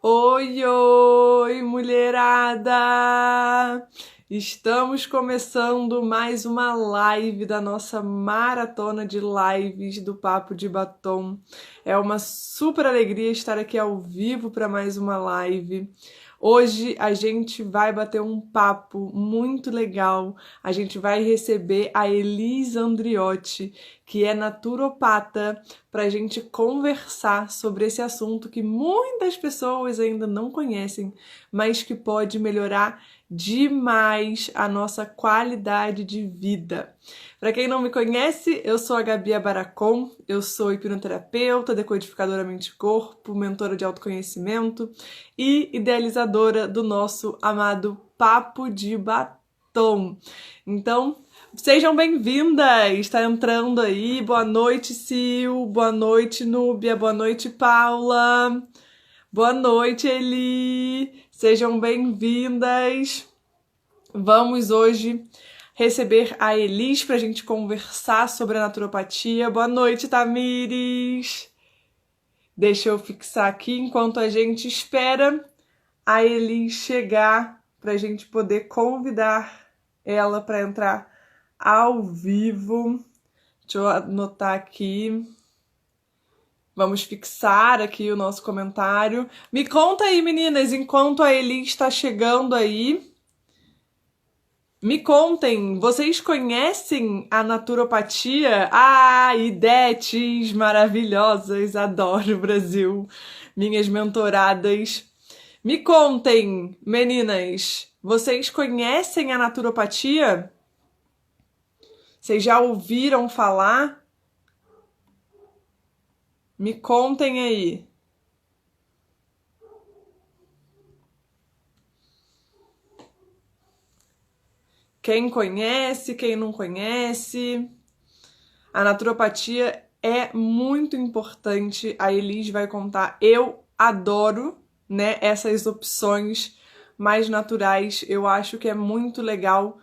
Oi, oi, mulherada! Estamos começando mais uma live da nossa maratona de lives do Papo de Batom. É uma super alegria estar aqui ao vivo para mais uma live. Hoje a gente vai bater um papo muito legal. A gente vai receber a Elis Andriotti, que é naturopata, para a gente conversar sobre esse assunto que muitas pessoas ainda não conhecem, mas que pode melhorar demais a nossa qualidade de vida. Para quem não me conhece, eu sou a Gabi Abaracon, eu sou hipnoterapeuta, decodificadora mente-corpo, mentora de autoconhecimento e idealizadora do nosso amado Papo de Batom. Então, sejam bem-vindas! Está entrando aí. Boa noite, Sil. Boa noite, Núbia. Boa noite, Paula. Boa noite, Eli. Sejam bem-vindas. Vamos hoje receber a Elis para a gente conversar sobre a naturopatia. Boa noite, Tamires. Deixa eu fixar aqui enquanto a gente espera a Elis chegar para a gente poder convidar ela para entrar ao vivo. Deixa eu anotar aqui. Vamos fixar aqui o nosso comentário. Me conta aí, meninas, enquanto a Elis está chegando aí. Me contem, vocês conhecem a naturopatia? Ah, idetes maravilhosas, adoro o Brasil, minhas mentoradas. Me contem, meninas, vocês conhecem a naturopatia? Vocês já ouviram falar? Me contem aí. Quem conhece, quem não conhece. A naturopatia é muito importante. A Elis vai contar. Eu adoro, né, essas opções mais naturais. Eu acho que é muito legal.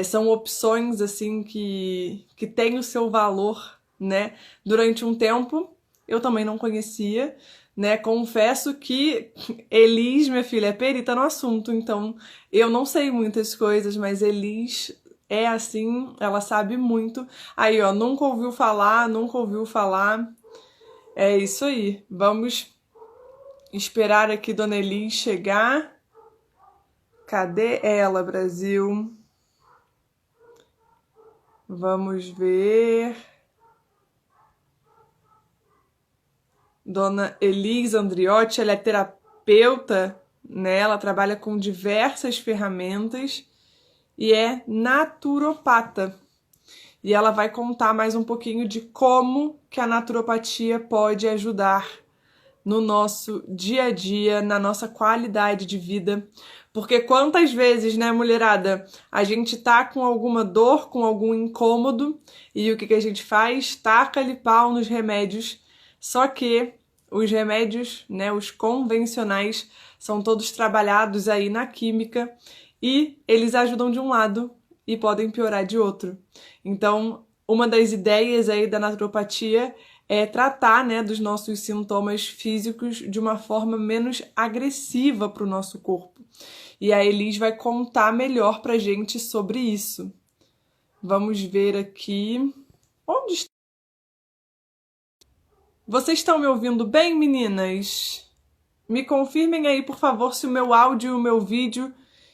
São opções assim que têm o seu valor, né? Durante um tempo eu também não conhecia, né? Confesso que Elis, minha filha, é perita no assunto, então eu não sei muitas coisas, mas Elis é assim, ela sabe muito. Aí, ó, nunca ouviu falar, nunca ouviu falar. É isso aí. Vamos esperar aqui Dona Elis chegar. Cadê ela, Brasil? Vamos ver. Dona Elis Andriotti, ela é terapeuta, né? Ela trabalha com diversas ferramentas e é naturopata. E ela vai contar mais um pouquinho de como que a naturopatia pode ajudar no nosso dia a dia, na nossa qualidade de vida. Porque quantas vezes, né, mulherada, a gente tá com alguma dor, com algum incômodo, e o que que a gente faz? Taca-lhe pau nos remédios. Só que os remédios, né, os convencionais, são todos trabalhados aí na química e eles ajudam de um lado e podem piorar de outro. Então, uma das ideias aí da naturopatia é tratar, né, dos nossos sintomas físicos de uma forma menos agressiva para o nosso corpo. E a Elis vai contar melhor pra gente sobre isso. Vamos ver aqui. Onde está? Vocês estão me ouvindo bem, meninas? Me confirmem aí, por favor, se o meu áudio e o meu vídeo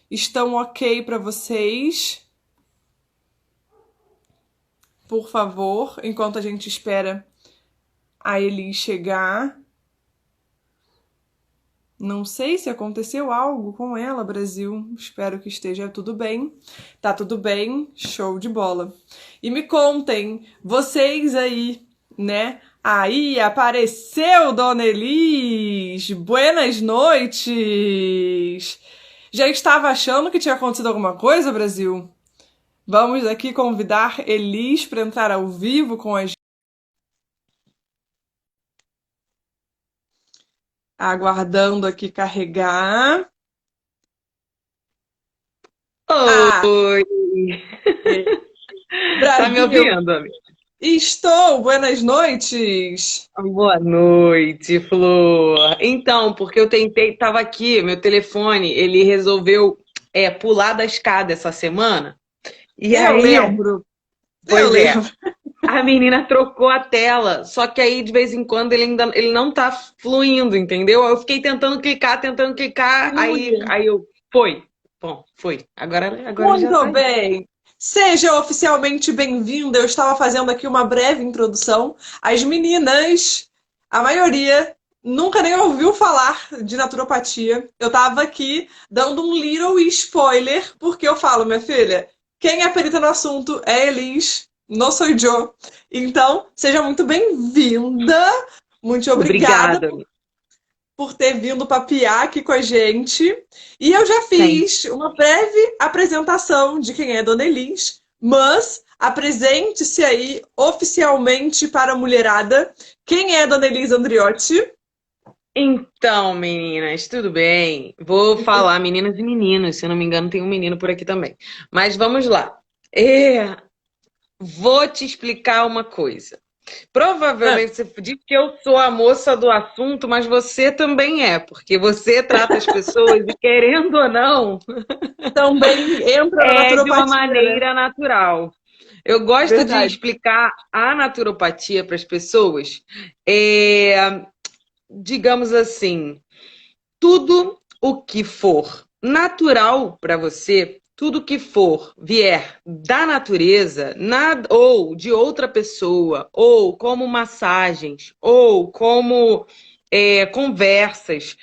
estão ok para vocês. Por favor, enquanto a gente espera a Elis chegar. Não sei se aconteceu algo com ela, Brasil. Espero que esteja tudo bem. Tá tudo bem, show de bola. E me contem, vocês aí, né? Aí apareceu Dona Elis! Buenas noites! Já estava achando que tinha acontecido alguma coisa, Brasil? Vamos aqui convidar Elis para entrar ao vivo com a gente. Aguardando aqui carregar. Ah, Oi! Tá me Brasil! ouvindo, amiga? Estou, buenas noites. Boa noite, Flor. Então, porque eu tentei, tava aqui, meu telefone, ele resolveu pular da escada essa semana. E Eu aí, lembro, eu pois é, lembro. a menina trocou a tela, só que aí de vez em quando ele não tá fluindo, entendeu? Eu fiquei tentando clicar, aí, Ui. aí eu foi. Bom, foi. Agora ele já tá Muito aí. bem. Seja oficialmente bem-vinda. Eu estava fazendo aqui uma breve introdução. As meninas, a maioria, nunca nem ouviu falar de naturopatia. Eu estava aqui dando um little spoiler, porque eu falo, minha filha, quem é perita no assunto é Elis, não sou eu. Então, seja muito bem-vinda. Muito obrigada Obrigada. por ter vindo papiar aqui com a gente. E eu já Sim. fiz uma breve apresentação de quem é Dona Elis, mas apresente-se aí oficialmente para a mulherada. Quem é Dona Elis Andriotti? Então, meninas, tudo bem? Vou falar meninas e meninos, se eu não me engano, tem um menino por aqui também. Mas vamos lá. É, vou te explicar uma coisa. Ah, Provavelmente você diz que eu sou a moça do assunto, mas você também é, porque você trata as pessoas e, querendo ou não, também entra na é de uma naturopatia, né? maneira natural. Eu gosto de Verdade. explicar a naturopatia para as pessoas, é, digamos assim. Tudo o que for natural para você, tudo que for vier da natureza, ou de outra pessoa, ou como massagens, ou como conversas,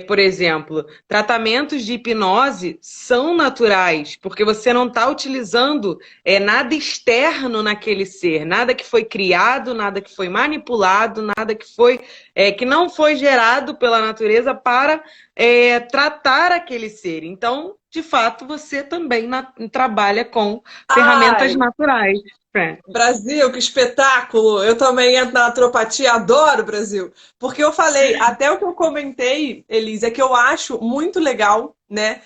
por exemplo, tratamentos de hipnose são naturais, porque você não está utilizando nada externo naquele ser, nada que foi criado, nada que foi manipulado, nada que foi que não foi gerado pela natureza para tratar aquele ser. Então, de fato, você também trabalha com ferramentas Ai, naturais. Fran. Brasil, que espetáculo! Eu também entro na naturopatia, adoro Brasil. Porque eu falei, até o que eu comentei, Elise, é que eu acho muito legal, né?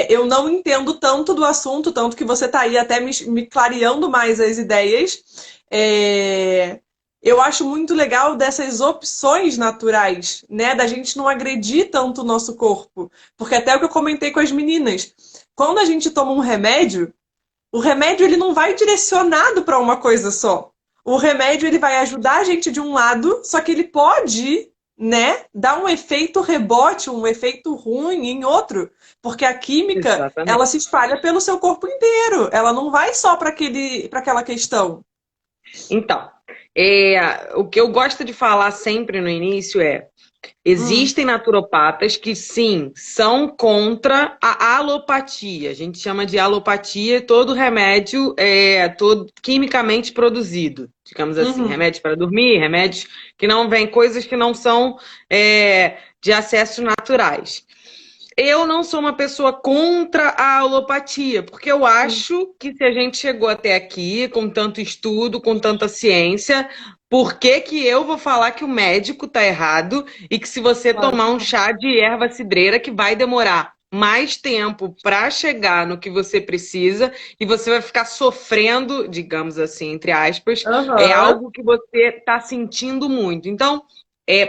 Eu não entendo tanto do assunto, tanto que você tá aí até me clareando mais as ideias. É, eu acho muito legal dessas opções naturais, né? Da gente não agredir tanto o nosso corpo. Porque até o que eu comentei com as meninas, quando a gente toma um remédio, o remédio ele não vai direcionado para uma coisa só. O remédio ele vai ajudar a gente de um lado, só que ele pode, né, dar um efeito rebote, um efeito ruim em outro, porque a química ela Exatamente. se espalha pelo seu corpo inteiro. Ela não vai só para aquela questão. Então, o que eu gosto de falar sempre no início é: Hum, existem naturopatas que sim, são contra a alopatia. A gente chama de alopatia todo remédio todo quimicamente produzido. Digamos assim, uhum. remédios para dormir, remédios que não vêm, coisas que não são de acessos naturais. Eu não sou uma pessoa contra a alopatia, porque eu acho que se a gente chegou até aqui com tanto estudo, com tanta ciência, por que que eu vou falar que o médico tá errado e que se você Claro tomar que um não. chá de erva cidreira que vai demorar mais tempo para chegar no que você precisa e você vai ficar sofrendo, digamos assim, entre aspas, é Aham. algo que você está sentindo muito. Então,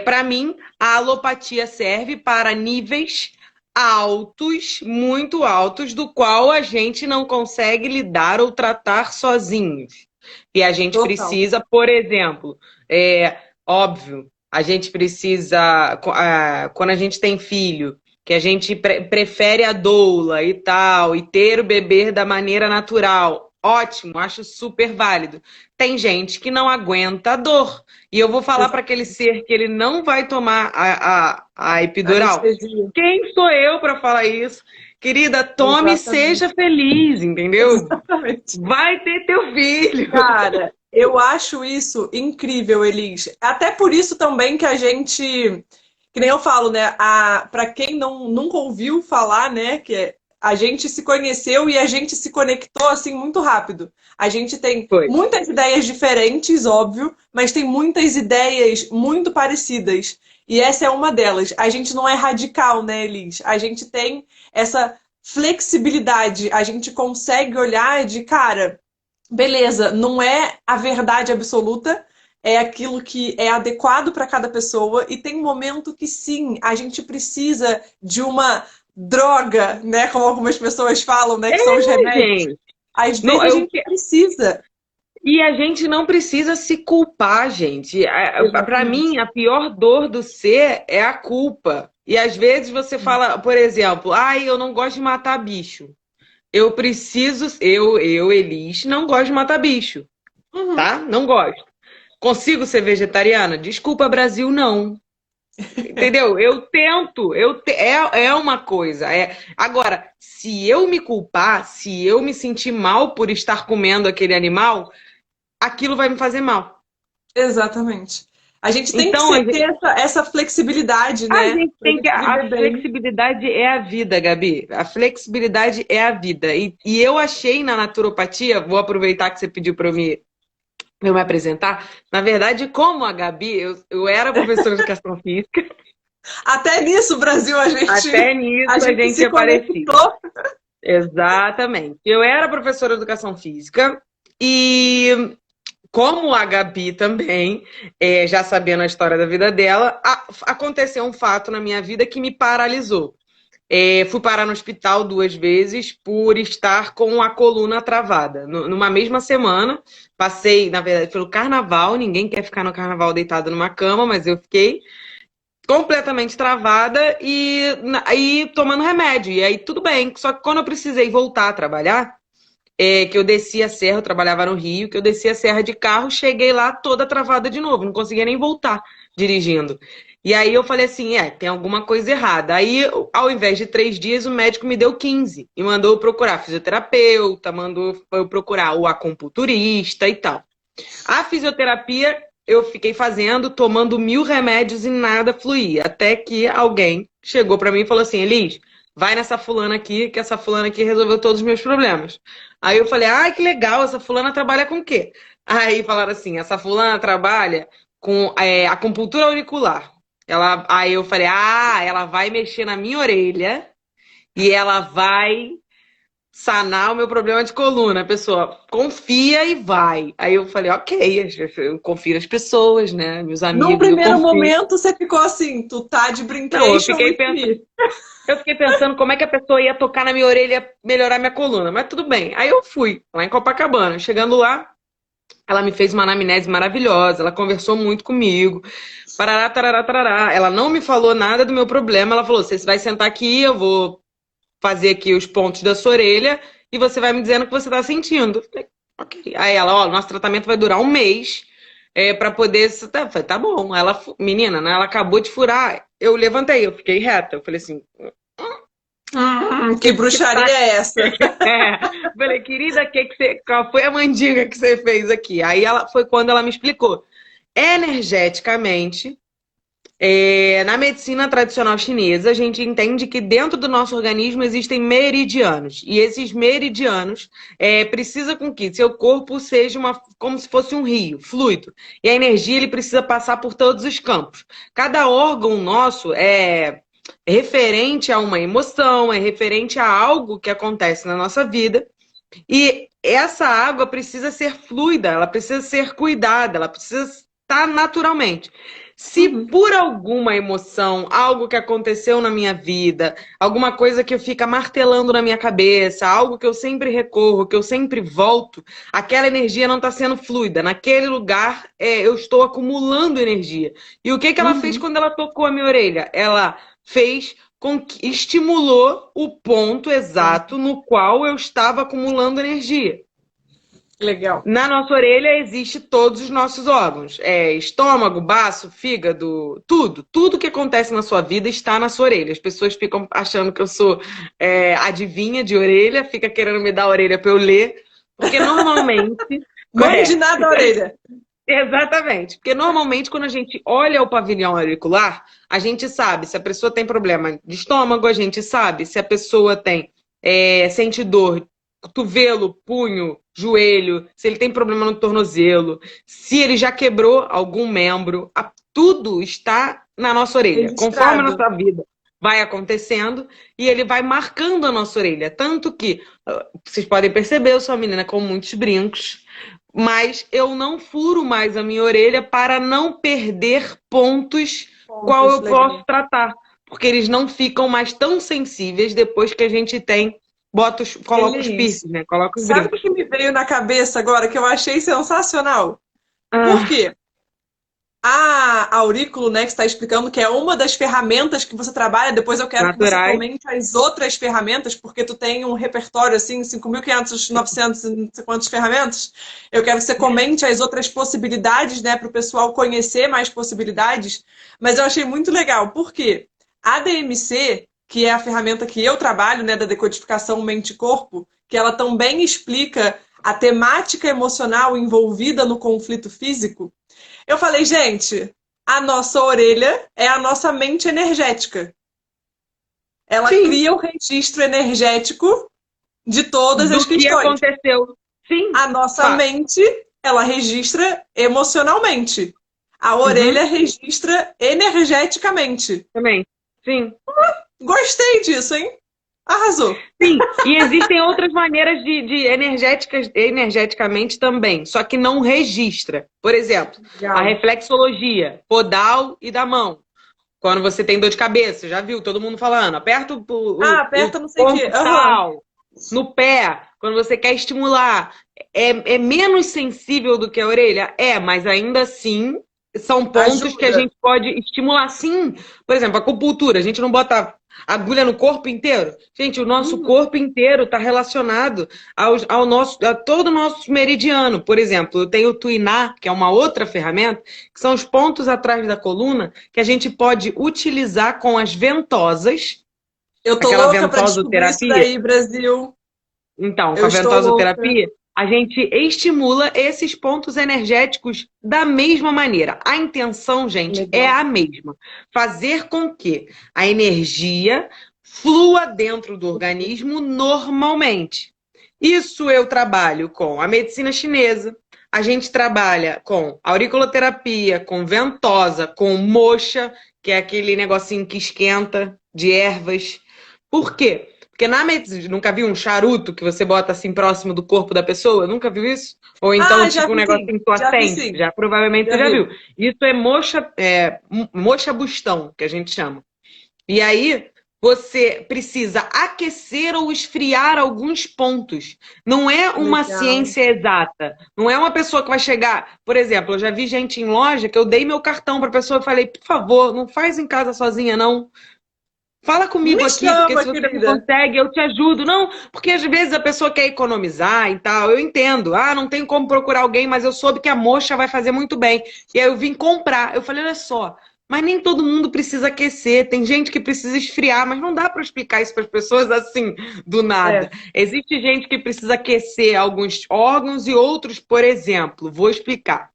para mim, a alopatia serve para níveis altos, muito altos, do qual a gente não consegue lidar ou tratar sozinhos. E a gente Total. precisa, por exemplo, óbvio, a gente precisa, quando a gente tem filho, que a gente prefere a doula e tal, e ter o bebê da maneira natural. Ótimo, acho super válido. Tem gente que não aguenta a dor. E eu vou falar para aquele Exatamente. ser que ele não vai tomar a epidural. Anestesia. Quem sou eu para falar isso? Querida, tome e seja Exatamente. feliz, entendeu? Exatamente. Vai ter teu filho. Cara, eu acho isso incrível, Elis. Até por isso também que a gente, que nem eu falo, né? Para quem nunca ouviu falar, né? A gente se conheceu e a gente se conectou assim muito rápido. A gente tem Foi. muitas ideias diferentes, óbvio, mas tem muitas ideias muito parecidas. E essa é uma delas. A gente não é radical, né, Elis? A gente tem essa flexibilidade. A gente consegue olhar de cara. beleza, não é a verdade absoluta, é aquilo que é adequado para cada pessoa, e tem um momento que sim, a gente precisa de uma droga, né? Como algumas pessoas falam, né? Que são os remédios. Gente, Às não, vezes a gente precisa. e a gente não precisa se culpar, gente. Para Exatamente. mim, a pior dor do ser é a culpa. E às vezes você fala, por exemplo, ai, eu não gosto de matar bicho. Eu preciso, Elis, não gosto de matar bicho, Uhum. tá? Não gosto. Consigo ser vegetariana? Desculpa, Brasil, não. Entendeu? Eu tento, é uma coisa. Agora, se eu me culpar, se eu me sentir mal por estar comendo aquele animal, aquilo vai me fazer mal. Exatamente. A gente tem que Então, ter essa flexibilidade, a né? gente Pra tem que. gente A viver bem. flexibilidade é a vida, Gabi. A flexibilidade é a vida. E eu achei na naturopatia, vou aproveitar que você pediu para eu me apresentar. Na verdade, como a Gabi, eu era professora de educação física, Até nisso, Brasil, até a nisso a gente gente se é parecido. conectou. Exatamente. Eu era professora de educação física e, como a Gabi também, já sabendo a história da vida dela, aconteceu um fato na minha vida que me paralisou. Fui parar no hospital 2 vezes por estar com a coluna travada. Numa mesma semana, passei, na verdade, pelo carnaval. Ninguém quer ficar no carnaval deitado numa cama, mas eu fiquei completamente travada e tomando remédio. E aí tudo bem. Só que quando eu precisei voltar a trabalhar, que eu desci a serra, eu trabalhava no Rio, que eu desci a serra de carro, cheguei lá toda travada de novo, não conseguia nem voltar dirigindo. E aí eu falei assim, tem alguma coisa errada. Aí, ao invés de 3 dias, o médico me deu 15 e mandou eu procurar fisioterapeuta, mandou eu procurar o acupunturista e tal. A fisioterapia eu fiquei fazendo, tomando 1.000 remédios e nada fluía. Até que alguém chegou pra mim e falou assim, Elis, vai nessa fulana aqui, que essa fulana aqui resolveu todos os meus problemas. Aí eu falei, que legal, essa fulana trabalha com o quê? Aí falaram assim, essa fulana trabalha com acupuntura auricular. Aí eu falei, ela vai mexer na minha orelha e ela vai sanar o meu problema de coluna. A pessoa confia e vai. Aí eu falei, ok, eu confio nas pessoas, né? Meus Num amigos, eu primeiro confio. momento, você ficou assim, tu tá de Não, brincation with me. eu fiquei pensando como é que a pessoa ia tocar na minha orelha e melhorar minha coluna, mas tudo bem. Aí eu fui, lá em Copacabana. Chegando lá, ela me fez uma anamnese maravilhosa, ela conversou muito comigo. Parará, tarará, tarará. Ela não me falou nada do meu problema, ela falou: você vai sentar aqui, eu vou fazer aqui os pontos da sua orelha e você vai me dizendo o que você tá sentindo. Eu falei, ok. Aí ela, nosso tratamento vai durar um mês para poder. Eu falei, tá bom. Ela, menina, né, ela acabou de furar. Eu levantei, eu fiquei reta. Eu falei assim, Que bruxaria tá. é essa? Falei, querida, qual foi a mandinga que você fez aqui? Aí foi quando ela me explicou. Energeticamente, na medicina tradicional chinesa, a gente entende que dentro do nosso organismo existem meridianos. E esses meridianos precisa com que seu corpo seja como se fosse um rio, fluido. E a energia ele precisa passar por todos os campos. Cada órgão nosso é referente a uma emoção, é referente a algo que acontece na nossa vida. E essa água precisa ser fluida, ela precisa ser cuidada, ela precisa estar naturalmente. Se Uhum. por alguma emoção, algo que aconteceu na minha vida, alguma coisa que fica martelando na minha cabeça, algo que eu sempre recorro, que eu sempre volto, aquela energia não está sendo fluida. Naquele lugar, eu estou acumulando energia. E o que ela fez Uhum. quando ela tocou a minha orelha? Ela fez estimulou o ponto exato no qual eu estava acumulando energia. Legal. Na nossa orelha existe todos os nossos órgãos. Estômago, baço, fígado, tudo. Tudo que acontece na sua vida está na sua orelha. As pessoas ficam achando que eu sou adivinha de orelha, fica querendo me dar a orelha para eu ler. Porque normalmente. Mãe de É, nada, orelha. exatamente. Porque normalmente, quando a gente olha o pavilhão auricular, a gente sabe se a pessoa tem problema de estômago, a gente sabe se a pessoa sente dor, cotovelo, punho, joelho, se ele tem problema no tornozelo, se ele já quebrou algum membro, tudo está na nossa orelha, conforme a Registrado. nossa vida. vai acontecendo e ele vai marcando a nossa orelha. Tanto que, vocês podem perceber, eu sou uma menina com muitos brincos, mas eu não furo mais a minha orelha para não perder pontos qual Pontos, eu posso legal. tratar. Porque eles não ficam mais tão sensíveis depois que a gente tem, coloca os Elis, piercings, né? Coloca os sabe o brincos. que me veio na cabeça agora que eu achei sensacional? Por Ah, quê? A Aurículo, né, que está explicando que é uma das ferramentas que você trabalha, depois eu quero que você naturais. comente as outras ferramentas, porque tu tem um repertório assim, 5.500, 900 e não sei quantas ferramentas. Eu quero que você comente as outras possibilidades, né, para o pessoal conhecer mais possibilidades. Mas eu achei muito legal, porque a DMC, que é a ferramenta que eu trabalho, né, da decodificação mente-corpo, que ela também explica a temática emocional envolvida no conflito físico. Eu falei, gente, a nossa orelha é a nossa mente energética. Ela Sim, cria o registro energético de todas as do que questões. aconteceu. Sim, A nossa fato. mente, ela registra emocionalmente. A orelha Uhum, registra energeticamente. também. Sim. Gostei disso, hein? Arrasou. Sim, e existem outras maneiras de energeticamente também, só que não registra. Por exemplo, a Legal. reflexologia, podal e da mão. Quando você tem dor de cabeça, já viu todo mundo falando, aperta Ah, o aperta não sei o quê. ponto Aham. tal no pé, quando você quer estimular. É menos sensível do que a orelha? É, mas ainda assim são pontos que a Ajuda. gente pode estimular sim. Por exemplo, acupuntura, a gente não bota agulha no corpo inteiro. Gente, o nosso Uhum. corpo inteiro está relacionado a todo o nosso meridiano. Por exemplo, eu tenho o Tuiná, que é uma outra ferramenta, que são os pontos atrás da coluna que a gente pode utilizar com as ventosas, Eu tô aquela louca pra descobrir isso ventosoterapia. daí, Brasil. Então, com Eu a estou louca. ventosoterapia, a gente estimula esses pontos energéticos da mesma maneira. A intenção, gente, é Legal. a mesma. Fazer com que a energia flua dentro do organismo normalmente. Isso eu trabalho com a medicina chinesa. A gente trabalha com auriculoterapia, com ventosa, com moxa, que é aquele negocinho que esquenta de ervas. Por quê? Porque na medicina, nunca viu um charuto que você bota assim próximo do corpo da pessoa? Nunca viu isso? Ou então, Ah, já tipo, um vi sim. negocinho que tu Já vi acende? sim. Já provavelmente Já você já vi. viu. Isso é moxa bustão, que a gente chama. E aí, você precisa aquecer ou esfriar alguns pontos. Não é uma Legal. ciência exata. Não é uma pessoa que vai chegar. Por exemplo, eu já vi gente em loja que eu dei meu cartão para a pessoa e falei: por favor, não faz em casa sozinha, não. Fala comigo Me aqui, porque se chama, você não querida. consegue, eu te ajudo. Não, porque às vezes a pessoa quer economizar e tal. Eu entendo. Ah, não tenho como procurar alguém, mas eu soube que a moça vai fazer muito bem. E aí eu vim comprar. Eu falei, olha só, mas nem todo mundo precisa aquecer. Tem gente que precisa esfriar, mas não dá para explicar isso para as pessoas assim, do nada. É. Existe gente que precisa aquecer alguns órgãos e outros, por exemplo, vou explicar.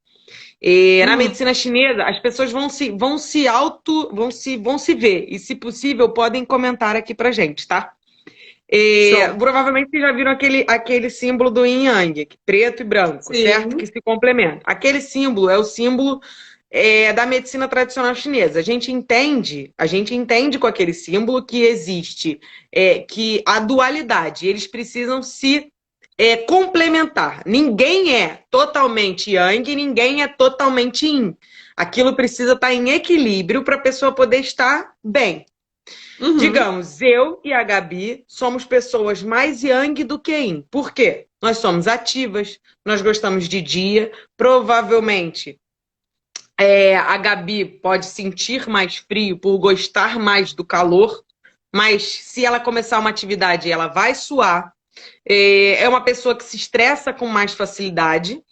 Na Hum, medicina chinesa, as pessoas vão se ver e, se possível, podem comentar aqui pra gente, tá? show. Provavelmente vocês já viram aquele símbolo do Yin Yang, preto e branco, certo? Que Sim. se complementa. Aquele símbolo é o símbolo da medicina tradicional chinesa. A gente entende com aquele símbolo que existe que a dualidade, eles precisam se complementar. Ninguém é totalmente yang, ninguém é totalmente yin. Aquilo precisa estar em equilíbrio para a pessoa poder estar bem. Uhum. Digamos, eu e a Gabi somos pessoas mais yang do que yin. Por quê? Nós somos ativas, nós gostamos de dia, provavelmente a Gabi pode sentir mais frio por gostar mais do calor, mas se ela começar uma atividade, ela vai suar. É uma pessoa que se estressa com mais facilidade,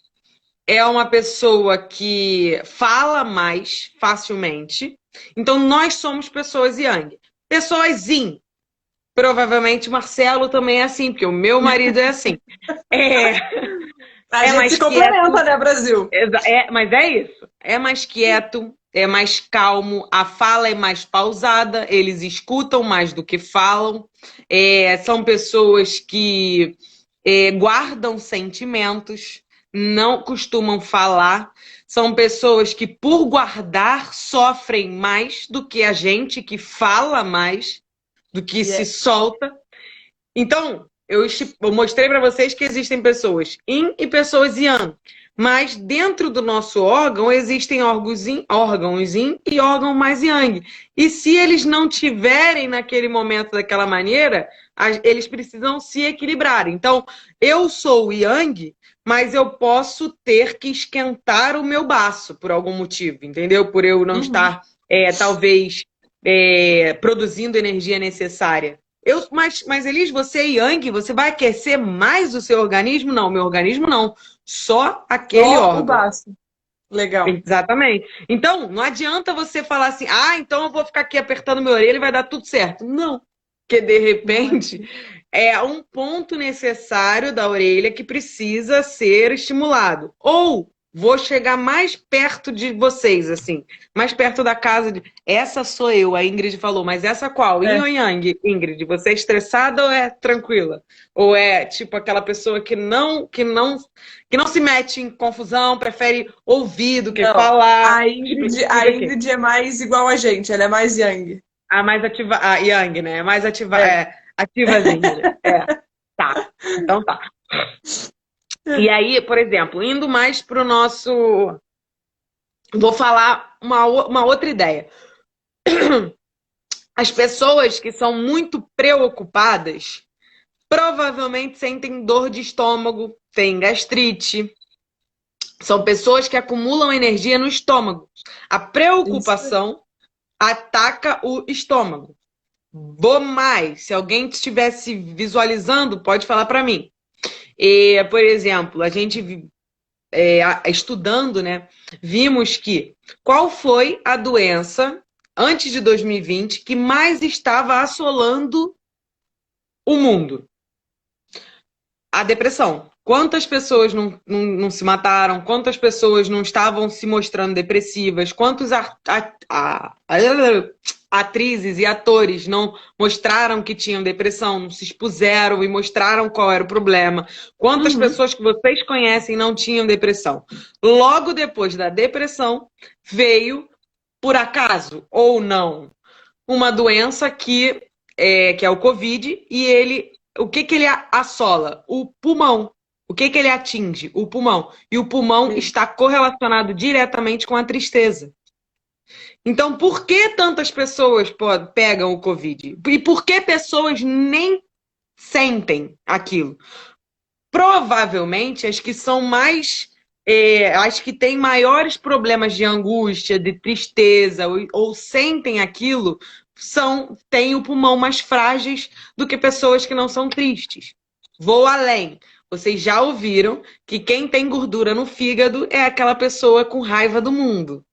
é uma pessoa que fala mais facilmente. Então, nós somos pessoas yang. Pessoas yin. Provavelmente Marcelo também é assim, porque o meu marido é assim. É, A é gente se mais complementa, quieto, né, Brasil? mas é isso. É mais quieto, é mais calmo, a fala é mais pausada, eles escutam mais do que falam. São pessoas que guardam sentimentos. não costumam falar, são pessoas que, por guardar, sofrem mais do que a gente que fala mais, do que se Yeah. solta. Então, eu mostrei para vocês que existem pessoas yin e pessoas yang. Mas dentro do nosso órgão existem órgãos yin e órgãos mais yang. E se eles não tiverem naquele momento daquela maneira, eles precisam se equilibrar. Então, eu sou o yang, mas eu posso ter que esquentar o meu baço por algum motivo, entendeu? Por eu não Uhum. estar, talvez, produzindo energia necessária. Mas Elis, você é Yang, você vai aquecer mais o seu organismo? Não, meu organismo não. Só aquele Só o órgão. baço. Legal. Exatamente. Então, não adianta você falar assim, então eu vou ficar aqui apertando minha orelha e vai dar tudo certo. Não. Porque, de Não é repente, assim. é um ponto necessário da orelha que precisa ser estimulado. Ou vou chegar mais perto de vocês, assim, mais perto da casa de. Essa sou eu, a Ingrid falou, mas essa qual? Yin É. ou Yang, Ingrid? Você é estressada ou é tranquila? Ou é tipo aquela pessoa que não se mete em confusão, prefere ouvir do que Não, falar? a Tipo, Ingrid, a explica aqui. Ingrid é mais igual a gente, ela é mais Yang. A mais ativa, a Yang, né? A mais ativa, É. ativazinha, né? Tá. Então tá. E aí, por exemplo, indo mais para o nosso. Vou falar uma outra ideia. As pessoas que são muito preocupadas provavelmente sentem dor de estômago, têm gastrite. São pessoas que acumulam energia no estômago. A Isso. preocupação ataca o estômago. Vou mais. Se alguém estivesse visualizando, pode falar para mim. Por exemplo, a gente estudando, né, vimos que qual foi a doença antes de 2020 que mais estava assolando o mundo? A depressão. Quantas pessoas não se mataram? Quantas pessoas não estavam se mostrando depressivas? Quantos atrizes e atores não mostraram que tinham depressão, não se expuseram e mostraram qual era o problema? Quantas Uhum. pessoas que vocês conhecem não tinham depressão? Logo depois da depressão, veio, por acaso ou não, uma doença que é o Covid, e o que ele assola? O pulmão. O que ele atinge? O pulmão. E o pulmão Sim. está correlacionado diretamente com a tristeza. Então, por que tantas pessoas pegam o Covid? E por que pessoas nem sentem aquilo? Provavelmente as que são mais. As que têm maiores problemas de angústia, de tristeza, ou sentem aquilo, têm o pulmão mais frágeis do que pessoas que não são tristes. Vou além. Vocês já ouviram que quem tem gordura no fígado é aquela pessoa com raiva do mundo.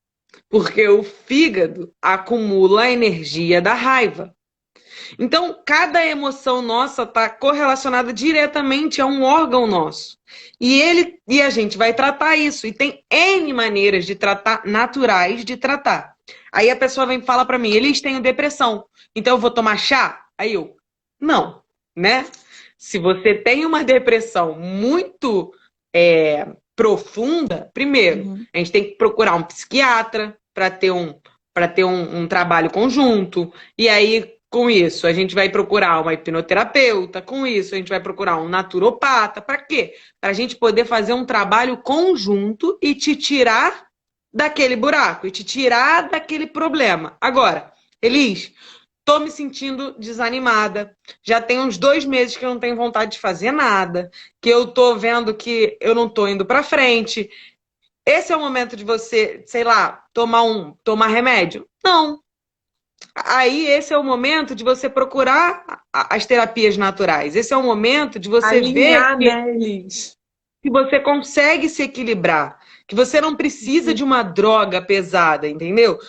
Porque o fígado acumula a energia da raiva. Então, cada emoção nossa está correlacionada diretamente a um órgão nosso. E a gente vai tratar isso. E tem N maneiras de tratar, naturais de tratar. Aí a pessoa vem e fala para mim, eles têm depressão, então eu vou tomar chá? Aí eu, não, né? Se você tem uma depressão muito profunda, primeiro, Uhum. a gente tem que procurar um psiquiatra para ter um trabalho conjunto. E aí, com isso, a gente vai procurar uma hipnoterapeuta. Com isso, a gente vai procurar um naturopata. Para quê? Para a gente poder fazer um trabalho conjunto e te tirar daquele buraco, e te tirar daquele problema. Agora, Elis, tô me sentindo desanimada. Já tem uns 2 meses que eu não tenho vontade de fazer nada, que eu tô vendo que eu não tô indo para frente. Esse é o momento de você, sei lá, tomar remédio? Não. Aí esse é o momento de você procurar as terapias naturais. Esse é o momento de você ver Alinhar, né, Elis? que você consegue se equilibrar, que você não precisa de uma droga pesada, entendeu?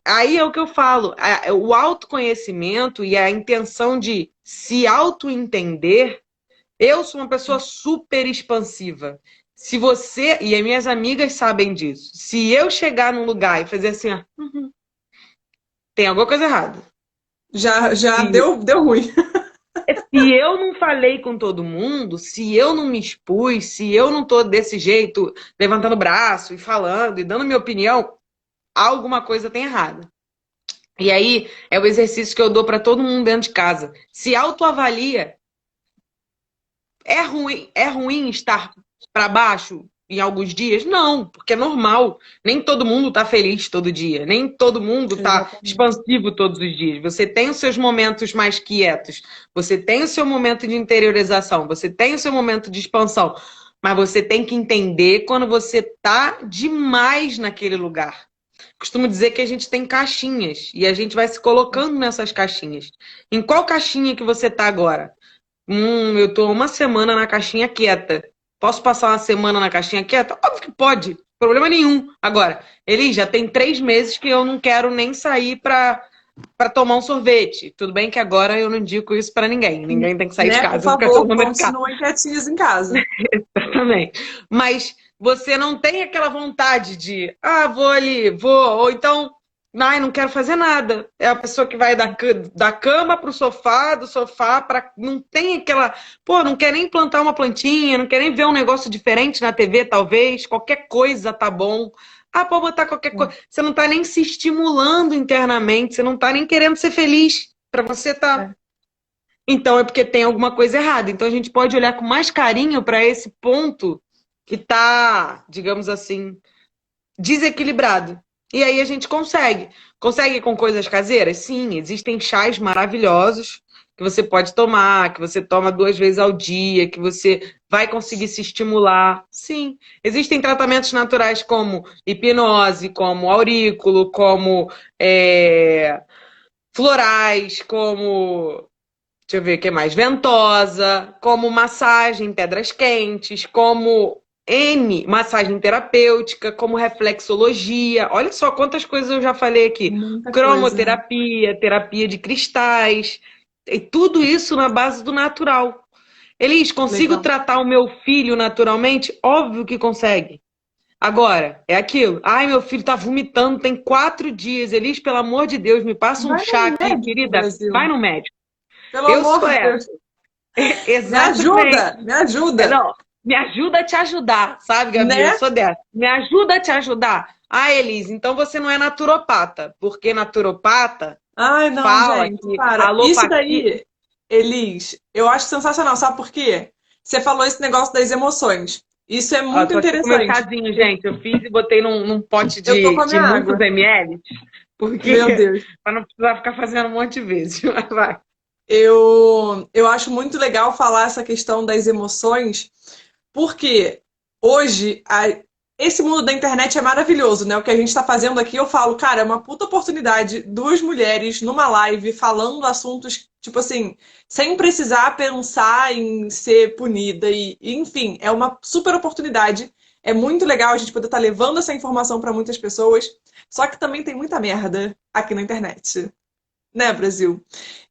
Aí é o que eu falo, o autoconhecimento e a intenção de se auto-entender. Eu sou uma pessoa super expansiva. Se você, e as minhas amigas sabem disso, se eu chegar num lugar e fazer assim, ó, tem alguma coisa errada. Já E deu ruim. Se eu não falei com todo mundo, se eu não me expus, se eu não tô desse jeito, levantando o braço e falando e dando minha opinião, alguma coisa tem errado. E aí é o exercício que eu dou para todo mundo dentro de casa. Se autoavalia. É ruim estar para baixo em alguns dias? Não, porque é normal. Nem todo mundo tá feliz todo dia, nem todo mundo tá Exatamente. expansivo todos os dias. Você tem os seus momentos mais quietos, você tem o seu momento de interiorização, você tem o seu momento de expansão, mas você tem que entender quando você tá demais naquele lugar. Costumo dizer que a gente tem caixinhas e a gente vai se colocando nessas caixinhas. Em qual caixinha que você tá agora? Eu tô uma semana na caixinha quieta. Posso passar uma semana na caixinha quieta? Óbvio que pode, problema nenhum. Agora, Eli, já tem 3 meses que eu não quero nem sair pra tomar um sorvete. Tudo bem que agora eu não indico isso pra ninguém. Ninguém tem que sair de Né? Por casa, fica todo favor, mundo em casa. continuem quietinhos em casa. Exatamente. Mas você não tem aquela vontade de, vou ali, vou, ou então, ai, não quero fazer nada. É a pessoa que vai da cama pro sofá, do sofá para. Não tem aquela. Pô, não quer nem plantar uma plantinha, não quer nem ver um negócio diferente na TV, talvez. Qualquer coisa tá bom. Pode botar qualquer coisa. Você não tá nem se estimulando internamente, você não tá nem querendo ser feliz. Para você tá. É. Então é porque tem alguma coisa errada. Então a gente pode olhar com mais carinho para esse ponto que tá, digamos assim, desequilibrado. E aí a gente consegue. Consegue com coisas caseiras? Sim, existem chás maravilhosos que você pode tomar, que você toma 2 vezes ao dia, que você vai conseguir se estimular. Sim. Existem tratamentos naturais como hipnose, como aurículo, como florais, como deixa eu ver o que mais. Ventosa, como massagem, pedras quentes, como massagem terapêutica, como reflexologia. Olha só quantas coisas eu já falei aqui. Muita coisa, né? Cromoterapia, terapia de cristais, e tudo isso na base do natural. Elis, consigo Legal. tratar o meu filho naturalmente? Óbvio que consegue. Agora, é aquilo. Ai, meu filho tá vomitando, tem 4 dias. Elis, pelo amor de Deus, me passa um Vai chá no aqui, médico, querida. Vai Brasil. no médico. Pelo Eu amor sou de essa. Deus. Me Exatamente. ajuda, me ajuda. Não, me ajuda a te ajudar, sabe, Gabi? Eu Né? sou dessa. Me ajuda a te ajudar. Elise, então você não é naturopata, porque naturopata Ai, não, fala gente, que a para. Isso alopatia. daí, Elis, eu acho sensacional. Sabe por quê? Você falou esse negócio das emoções. Isso é Ó, muito tô aqui com meu interessante. chazinho, gente. Eu fiz e botei num pote Eu tô com a de minha muitos água. ml, Meu porque Deus. para não precisar ficar fazendo um monte de vezes. Vai. Eu acho muito legal falar essa questão das emoções, porque hoje esse mundo da internet é maravilhoso, né? O que a gente está fazendo aqui, eu falo, cara, é uma puta oportunidade, duas mulheres numa live falando assuntos, tipo assim, sem precisar pensar em ser punida enfim, é uma super oportunidade. É muito legal a gente poder estar levando essa informação para muitas pessoas. Só que também tem muita merda aqui na internet, né, Brasil?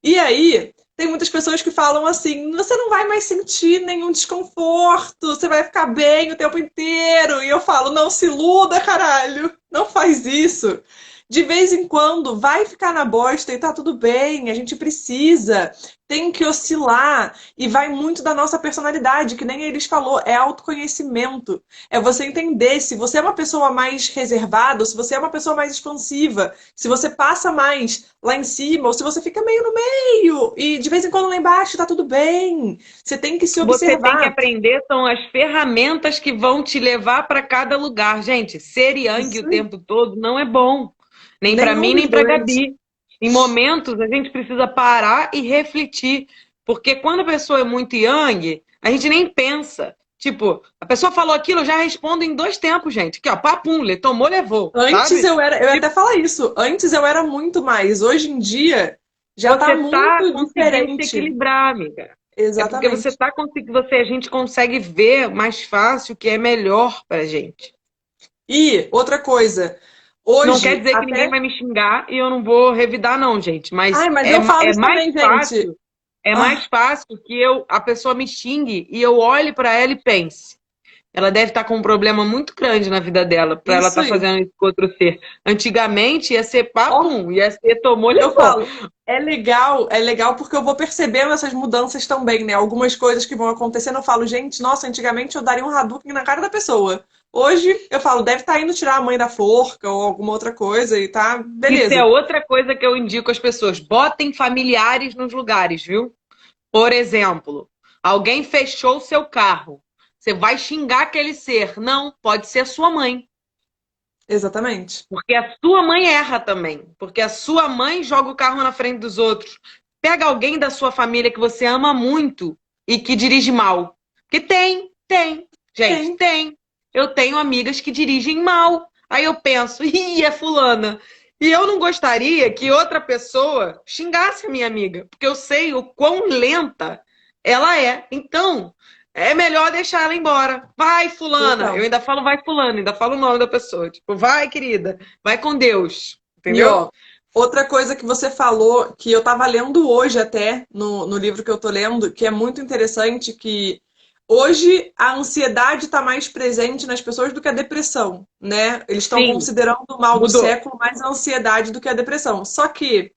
E aí, tem muitas pessoas que falam assim: você não vai mais sentir nenhum desconforto, você vai ficar bem o tempo inteiro. E eu falo: não se iluda, caralho, não faz isso. De vez em quando vai ficar na bosta e tá tudo bem, a gente precisa, tem que oscilar e vai muito da nossa personalidade, que nem eles falou, é autoconhecimento. É você entender se você é uma pessoa mais reservada, ou se você é uma pessoa mais expansiva, se você passa mais lá em cima, ou se você fica meio no meio, e de vez em quando lá embaixo tá tudo bem. Você tem que se Você tem que observar. aprender, são as ferramentas que vão te levar para cada lugar. Gente, ser yang Isso o aí. tempo todo não é bom. Nem para Nenhum mim, dos nem para dois. Gabi. Em momentos, a gente precisa parar e refletir. Porque quando a pessoa é muito yang, a gente nem pensa. Tipo, a pessoa falou aquilo, eu já respondo em 2 tempos, gente. Aqui, ó, papum, tomou, levou, Antes sabe? eu ia até falar isso. Antes eu era muito mais. Hoje em dia já tá Você tá muito conseguindo se diferente. equilibrar, amiga. É porque você Exatamente. tá conseguindo, a gente consegue ver mais fácil o que é melhor pra gente. E outra coisa, Não quer hoje dizer que ninguém até. vai me xingar e eu não vou revidar, não, gente. Ai, Mas mas é, eu falo é isso mais também, gente. fácil, Ah, que a pessoa me xingue e eu olhe pra ela e pense. ela deve estar com um problema muito grande na vida dela, para ela Isso estar aí. fazendo isso com outro ser. Antigamente ia ser Ó, papum, ia ser tomou, eu levou. falo, é legal porque eu vou percebendo essas mudanças também, né? Algumas coisas que vão acontecendo, eu falo, gente, nossa, antigamente eu daria um Hadouken na cara da pessoa. Hoje eu falo, deve estar indo tirar a mãe da forca ou alguma outra coisa e tá, Isso é beleza. outra coisa que eu indico às pessoas. Botem familiares nos lugares, viu? Por exemplo, alguém fechou o seu carro. Você vai xingar aquele ser. Não, pode ser a sua mãe. Exatamente. Porque a sua mãe erra também. Porque a sua mãe joga o carro na frente dos outros. Pega alguém da sua família que você ama muito e que dirige mal. Porque tem. Gente, Tem. tem. Eu tenho amigas que dirigem mal. Aí eu penso, ih, é fulana. E eu não gostaria que outra pessoa xingasse a minha amiga, porque eu sei o quão lenta ela é. Então, é melhor deixar ela embora. Vai, fulana. Eu Total. ainda falo vai, fulana, ainda falo o nome da pessoa. Tipo, vai, querida, vai com Deus. E Entendeu? ó, outra coisa que você falou, que eu tava lendo hoje até, no livro que eu tô lendo, que é muito interessante, que hoje a ansiedade está mais presente nas pessoas do que a depressão, né? Eles estão Sim, considerando o mal do mudou. século mais a ansiedade do que a depressão. Só que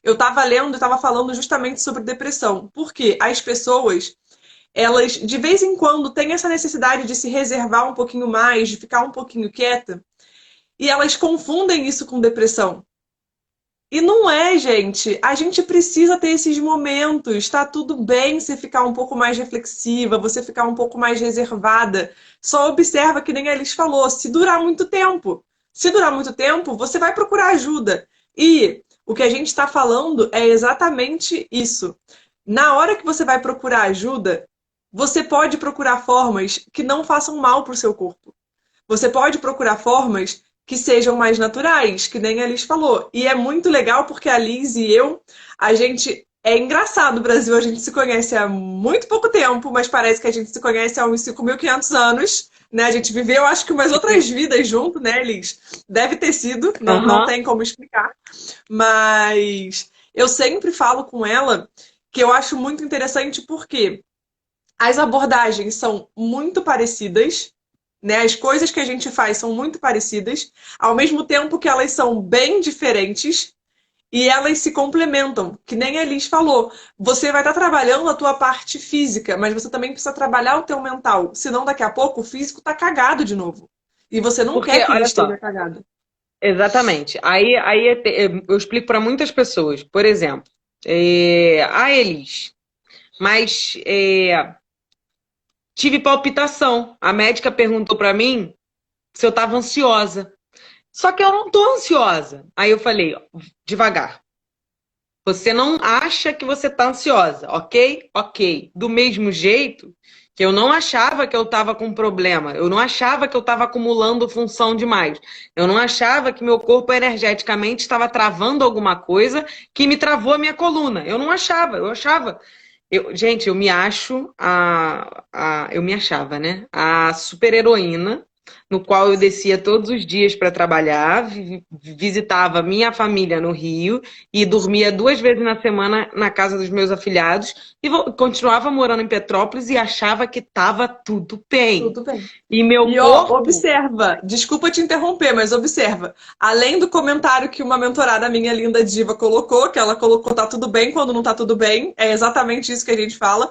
eu tava lendo e tava falando justamente sobre depressão. Porque as pessoas, elas de vez em quando têm essa necessidade de se reservar um pouquinho mais, de ficar um pouquinho quieta, e elas confundem isso com depressão. E não é, gente. A gente precisa ter esses momentos. Tá tudo bem você ficar um pouco mais reflexiva, você ficar um pouco mais reservada. Só observa que nem a Elis falou, se durar muito tempo. Se durar muito tempo, você vai procurar ajuda. E o que a gente está falando é exatamente isso. Na hora que você vai procurar ajuda, você pode procurar formas que não façam mal para o seu corpo. Você pode procurar formas que sejam mais naturais, que nem a Liz falou. E é muito legal porque a Liz e eu, a gente. É engraçado, o Brasil, a gente se conhece há muito pouco tempo, mas parece que a gente se conhece há uns 5.500 anos, né? A gente viveu, acho que umas outras vidas junto, né, Liz? Deve ter sido, não Aham. tem como explicar. Mas eu sempre falo com ela que eu acho muito interessante porque as abordagens são muito parecidas, né? As coisas que a gente faz são muito parecidas, ao mesmo tempo que elas são bem diferentes e elas se complementam, que nem a Elis falou. Você vai estar trabalhando a tua parte física, mas você também precisa trabalhar o teu mental, senão daqui a pouco o físico tá cagado de novo. E você não Porque, quer que ele olha só, esteja cagado. exatamente. Eu explico para muitas pessoas. Por exemplo, a Elis, mas tive palpitação. A médica perguntou para mim se eu estava ansiosa. Só que eu não tô ansiosa. Aí eu falei, ó, devagar. Você não acha que você tá ansiosa, ok? Ok. Do mesmo jeito que eu não achava que eu estava com problema, eu não achava que eu estava acumulando função demais, eu não achava que meu corpo energeticamente estava travando alguma coisa que me travou a minha coluna. Eu não achava, eu achava. Gente, eu me acho eu me achava, né? A super-heroína, no qual eu descia todos os dias para trabalhar, visitava minha família no Rio e dormia 2 vezes na semana na casa dos meus afilhados e continuava morando em Petrópolis e achava que estava tudo bem. Tudo bem. E meu E ó, corpo, observa, desculpa te interromper, mas observa. Além do comentário que uma mentorada minha linda diva colocou, que ela colocou tá tudo bem quando não tá tudo bem, é exatamente isso que a gente fala.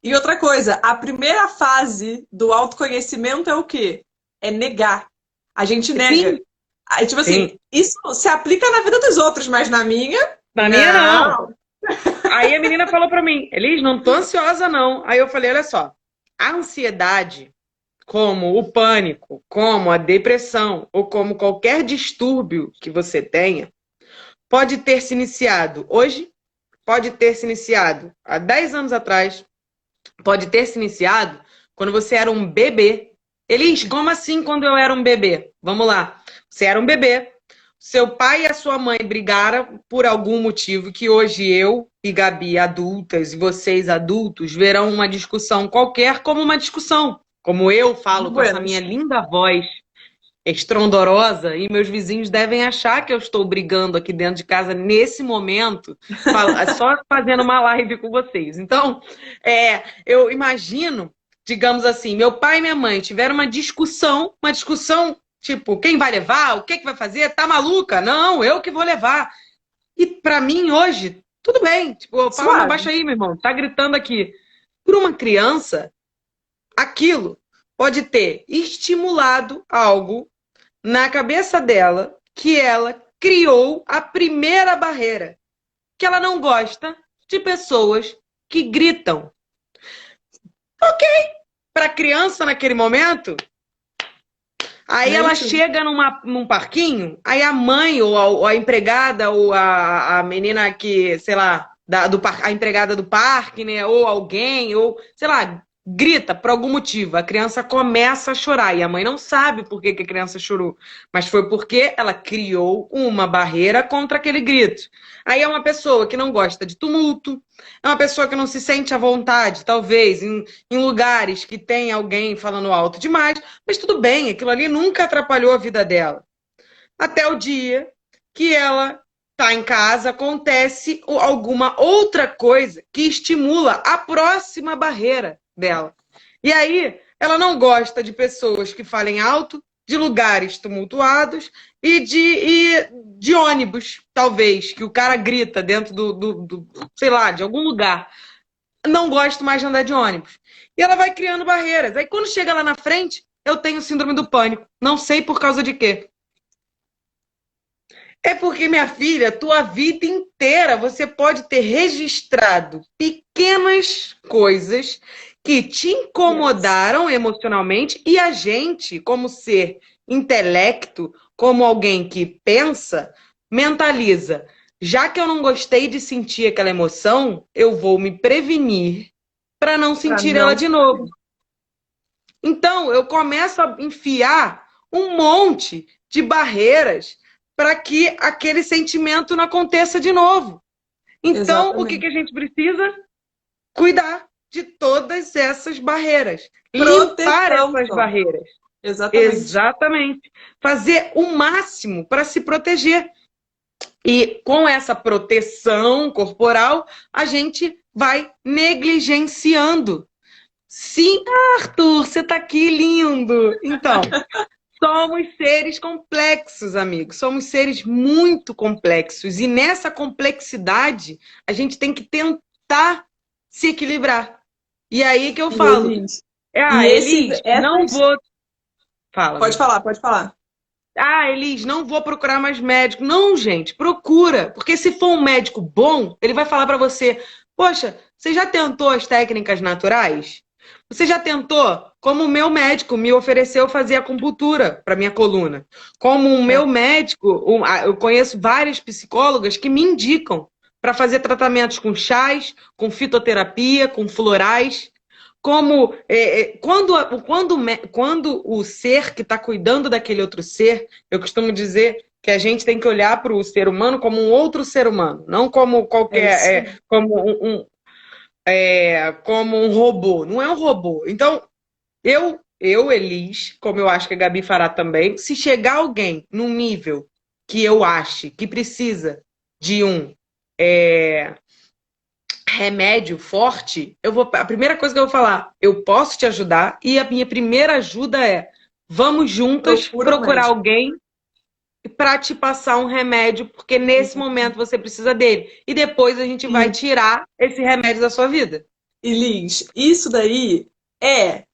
E outra coisa, a primeira fase do autoconhecimento é o quê? É negar. A gente sim, nega. Aí, tipo assim, sim, isso se aplica na vida dos outros, mas na minha, na minha não. não. Aí a menina falou para mim, Elis, não tô ansiosa não. Aí eu falei, olha só, a ansiedade, como o pânico, como a depressão ou como qualquer distúrbio que você tenha, pode ter se iniciado hoje, pode ter se iniciado há 10 anos atrás, pode ter se iniciado quando você era um bebê. Elis, como assim quando eu era um bebê? Vamos lá. Você era um bebê, seu pai e a sua mãe brigaram por algum motivo que hoje eu e Gabi, adultas, e vocês adultos, verão uma discussão qualquer como uma discussão. Como eu falo com essa minha Buenas. linda voz estrondorosa, e meus vizinhos devem achar que eu estou brigando aqui dentro de casa nesse momento, só fazendo uma live com vocês. Então, eu imagino digamos assim, meu pai e minha mãe tiveram uma discussão, tipo, quem vai levar? O que que vai fazer? Tá maluca? Não, eu que vou levar. E pra mim, hoje, tudo bem. Tipo, eu falo, não, Suave. baixa aí, meu irmão, tá gritando aqui. Para uma criança, aquilo pode ter estimulado algo na cabeça dela que ela criou a primeira barreira, que ela não gosta de pessoas que gritam. Para a criança naquele momento, aí ela Gente, chega num parquinho, aí a mãe ou a empregada ou a menina que, sei lá, a empregada do parque, né, ou alguém, ou, sei lá, grita por algum motivo. A criança começa a chorar e a mãe não sabe por que que a criança chorou, mas foi porque ela criou uma barreira contra aquele grito. Aí é uma pessoa que não gosta de tumulto, é uma pessoa que não se sente à vontade, talvez, em lugares que tem alguém falando alto demais. Mas tudo bem, aquilo ali nunca atrapalhou a vida dela. Até o dia que ela está em casa, acontece alguma outra coisa que estimula a próxima barreira dela. E aí, ela não gosta de pessoas que falem alto, de lugares tumultuados e de ônibus, talvez, que o cara grita dentro sei lá, de algum lugar. Não gosto mais de andar de ônibus. E ela vai criando barreiras. Aí quando chega lá na frente, eu tenho síndrome do pânico. Não sei por causa de quê. É porque, minha filha, tua vida inteira você pode ter registrado pequenas coisas que te yes. incomodaram emocionalmente e a gente, como ser intelecto, como alguém que pensa, mentaliza. Já que eu não gostei de sentir aquela emoção, eu vou me prevenir para não Pra sentir ela não. de novo. Então, eu começo a enfiar um monte de barreiras para que aquele sentimento não aconteça de novo. Então, o que que Exatamente. a gente precisa? Cuidar de todas essas barreiras, limpar Proteção essas só. barreiras. Exatamente. Exatamente. Fazer o máximo para se proteger. E com essa proteção corporal, a gente vai negligenciando. Sim, Arthur, você tá aqui lindo. Então, somos seres complexos, amigos. Somos seres muito complexos. E nessa complexidade, a gente tem que tentar se equilibrar. E aí que eu E falo, Elis, e Elis, não essas. vou. Fala, Pode amigo. falar, pode falar. Elis, não vou procurar mais médico. Não, gente, procura. Porque se for um médico bom, ele vai falar para você: poxa, você já tentou as técnicas naturais? Você já tentou? Como o meu médico me ofereceu fazer acupuntura para minha coluna. Como o É. meu médico, eu conheço várias psicólogas que me indicam para fazer tratamentos com chás, com fitoterapia, com florais. Como quando o ser que está cuidando daquele outro ser, eu costumo dizer que a gente tem que olhar para o ser humano como um outro ser humano, não como É isso qualquer, aí. como como um robô. Não é um robô. Então, Elis, como eu acho que a Gabi fará também, se chegar alguém num nível que eu ache que precisa de um é, remédio forte, a primeira coisa que eu vou falar, eu posso te ajudar, e a minha primeira ajuda é: vamos juntas Procura um procurar médico. alguém para te passar um remédio, porque nesse momento Exatamente. você precisa dele. E depois a gente vai E, tirar esse remédio da sua vida. e Liz, isso daí é,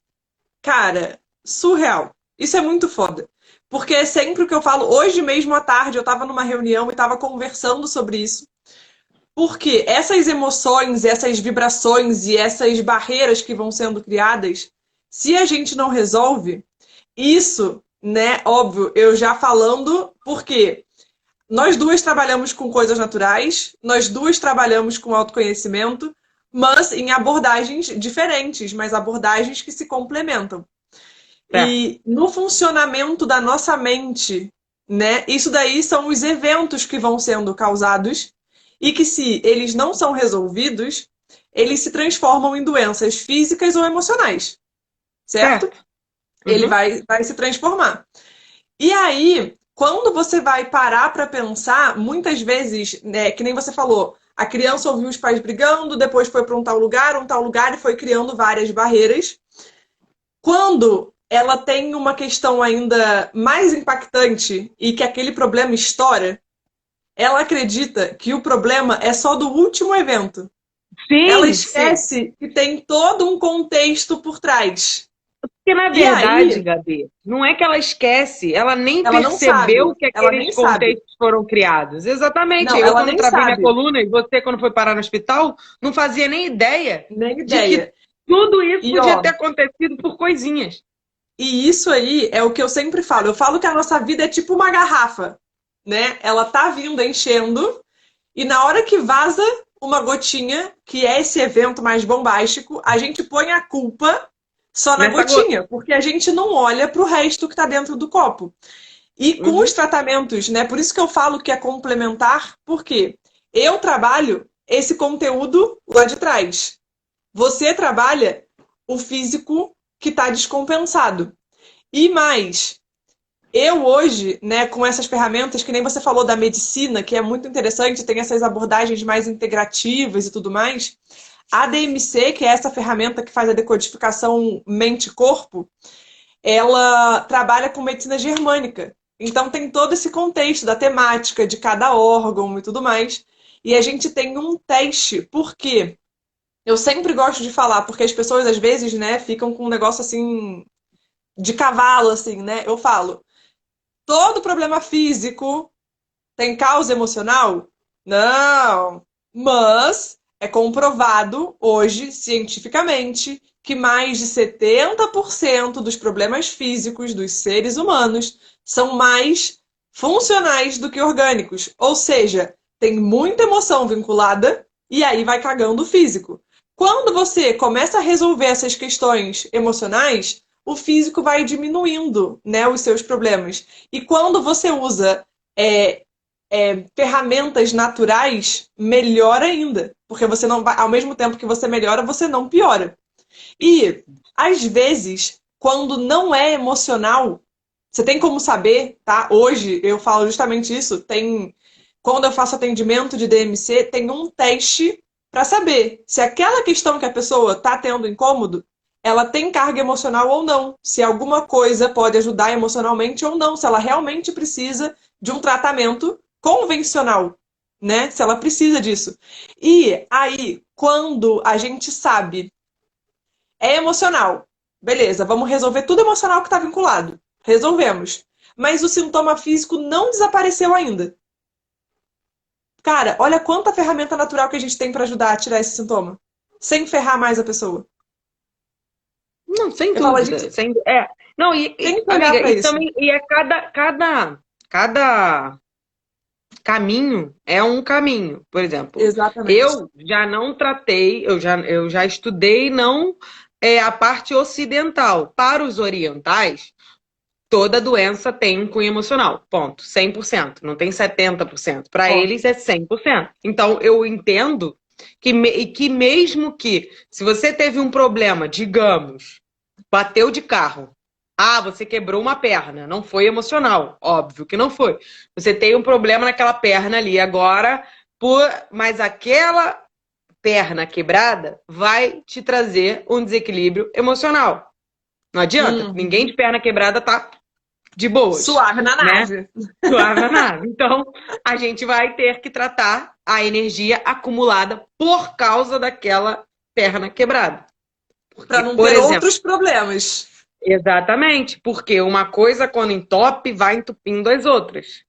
cara, surreal. Isso é muito foda. Porque é sempre o que eu falo. Hoje mesmo à tarde eu tava numa reunião e tava conversando sobre isso. Porque essas emoções, essas vibrações e essas barreiras que vão sendo criadas, se a gente não resolve, isso, né, óbvio, eu já falando, porque nós duas trabalhamos com coisas naturais, nós duas trabalhamos com autoconhecimento, mas em abordagens diferentes, mas abordagens que se complementam. Certo. E no funcionamento da nossa mente, né? Isso daí são os eventos que vão sendo causados e que, se eles não são resolvidos, eles se transformam em doenças físicas ou emocionais, certo? Certo. Ele Uhum. vai se transformar. E aí, quando você vai parar para pensar, muitas vezes, né, que nem você falou, a criança ouviu os pais brigando, depois foi para um tal lugar e foi criando várias barreiras. Quando ela tem uma questão ainda mais impactante e que aquele problema estoura, ela acredita que o problema é só do último evento. Ela Sim, sim. esquece que tem todo um contexto por trás. Porque, na E verdade, aí, Gabi, não é que ela esquece, ela nem ela não percebeu sabe. que Ela aqueles nem sabe. contextos foram criados. Exatamente. Não, Eu, ela quando nem travei minha sabe. coluna, e você, quando foi parar no hospital, não fazia nem ideia Nem de que ideia. tudo isso E podia ó, ter acontecido por coisinhas. e isso aí é o que eu sempre falo. Eu falo que a nossa vida é tipo uma garrafa, né? Ela tá vindo enchendo e na hora que vaza uma gotinha, que é esse evento mais bombástico, a gente põe a culpa só na Nessa gota. gotinha, porque a gente não olha para o resto que está dentro do copo. E com os Uhum. tratamentos, né? Por isso que eu falo que é complementar, porque eu trabalho esse conteúdo lá de trás. Você trabalha o físico que está descompensado. E mais, eu hoje, né, com essas ferramentas, que nem você falou da medicina, que é muito interessante, tem essas abordagens mais integrativas e tudo mais. A DMC, que é essa ferramenta que faz a decodificação mente-corpo, ela trabalha com medicina germânica. Então tem todo esse contexto da temática de cada órgão e tudo mais. E a gente tem um teste, porque eu sempre gosto de falar, porque as pessoas às vezes, né, ficam com um negócio assim de cavalo, assim, né? Eu falo, todo problema físico tem causa emocional? Não. Mas é comprovado hoje, cientificamente, que mais de 70% dos problemas físicos dos seres humanos são mais funcionais do que orgânicos. Ou seja, tem muita emoção vinculada e aí vai cagando o físico. Quando você começa a resolver essas questões emocionais, o físico vai diminuindo, né, os seus problemas. E quando você usa é, ferramentas naturais, melhor ainda. Porque você não vai, ao mesmo tempo que você melhora, você não piora. E, às vezes, quando não é emocional, você tem como saber, tá? Hoje eu falo justamente isso. Quando eu faço atendimento de DMC, tem um teste para saber se aquela questão que a pessoa está tendo incômodo, ela tem carga emocional ou não, se alguma coisa pode ajudar emocionalmente ou não, se ela realmente precisa de um tratamento convencional, né? Se ela precisa disso. E aí, quando a gente sabe é emocional. Beleza, vamos resolver tudo emocional que está vinculado. Resolvemos. Mas o sintoma físico não desapareceu ainda. Cara, olha quanta ferramenta natural que a gente tem para ajudar a tirar esse sintoma. Sem ferrar mais a pessoa. Não, sem Eu falo, a dúvida. gente Não, tem que olhar amiga, para e isso. também, e é cada caminho é um caminho. Por exemplo, Exatamente. eu já não tratei, eu já estudei não a parte ocidental. Para os orientais, toda doença tem um cunho emocional. Ponto. 100%. Não tem 70%. Para Ó, eles é 100%. Então, eu entendo que mesmo que, se você teve um problema, digamos, bateu de carro. Ah, você quebrou uma perna. Não foi emocional. Óbvio que não foi. Você tem um problema naquela perna ali. Agora, mas aquela perna quebrada vai te trazer um desequilíbrio emocional. Não adianta. Ninguém uhum. de perna quebrada tá de boas, Suave na né? nave. Suave nada. Então, a gente vai ter que tratar a energia acumulada por causa daquela perna quebrada. Para Porque, não por ter exemplo, outros problemas. exatamente, porque uma coisa, quando entope, vai entupindo as outras.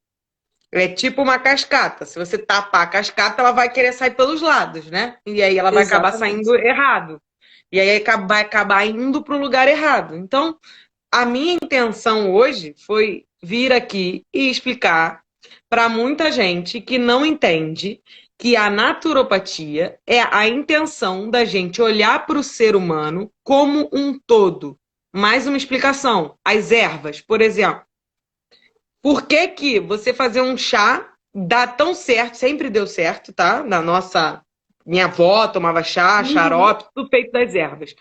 É tipo uma cascata. Se você tapar a cascata, ela vai querer sair pelos lados, né? E aí ela vai acabar Exatamente. saindo errado. E aí vai acabar indo para o lugar errado. Então, a minha intenção hoje foi vir aqui e explicar para muita gente que não entende que a naturopatia é a intenção da gente olhar para o ser humano como um todo. Mais uma explicação. As ervas, por exemplo. Por que que você fazer um chá dá tão certo, sempre deu certo, tá? Minha avó tomava chá, Uhum. xarope, tudo feito das ervas.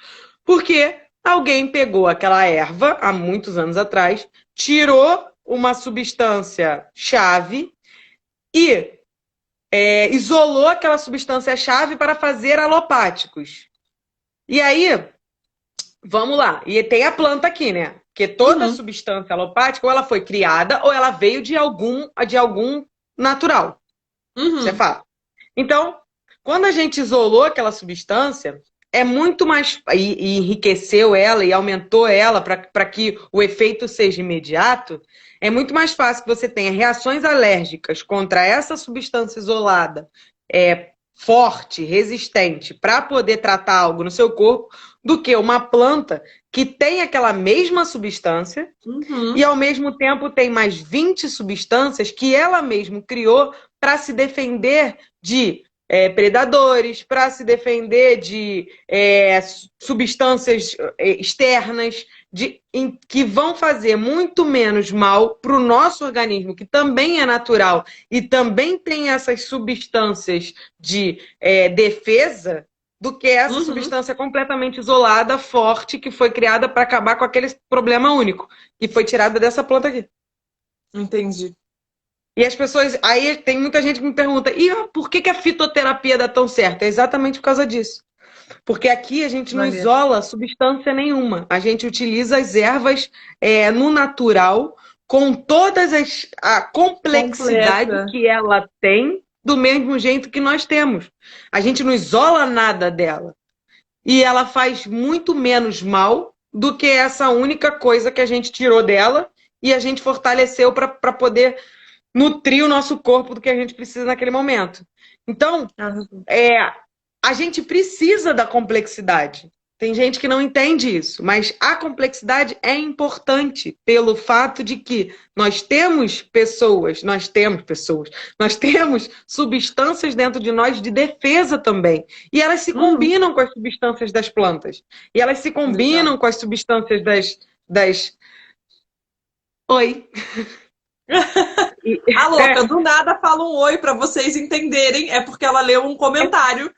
Porque alguém pegou aquela erva há muitos anos atrás, tirou uma substância chave e isolou aquela substância chave para fazer alopáticos. E aí vamos lá. E tem a planta aqui, né? Porque toda Uhum, substância alopática, ou ela foi criada, ou ela veio de algum natural. Isso é uhum, fato. Então, quando a gente isolou aquela substância, é muito mais. E enriqueceu ela e aumentou ela para que o efeito seja imediato, é muito mais fácil que você tenha reações alérgicas contra essa substância isolada, forte, resistente, para poder tratar algo no seu corpo, do que uma planta que tem aquela mesma substância e uhum, ao mesmo tempo tem mais 20 substâncias que ela mesma criou para se defender de predadores, para se defender de substâncias externas, que vão fazer muito menos mal para o nosso organismo, que também é natural e também tem essas substâncias de defesa, do que essa uhum. substância completamente isolada, forte, que foi criada para acabar com aquele problema único que foi tirada dessa planta aqui. Entendi. E as pessoas. Aí tem muita gente que me pergunta: e por que a fitoterapia dá tão certo? É exatamente por causa disso. Porque aqui a gente não Maneiro. isola substância nenhuma. A gente utiliza as ervas no natural, com a complexidade Completa. que ela tem, do mesmo jeito que nós temos. A gente não isola nada dela. E ela faz muito menos mal do que essa única coisa que a gente tirou dela e a gente fortaleceu para poder nutrir o nosso corpo do que a gente precisa naquele momento. Então, Arrasou. a gente precisa da complexidade. Tem gente que não entende isso, mas a complexidade é importante pelo fato de que nós temos substâncias dentro de nós de defesa também. E elas se Uhum. combinam com as substâncias das plantas. E elas se Legal. combinam com as substâncias das... Oi. E- A louca, do nada fala um oi para vocês entenderem, é porque ela leu um comentário.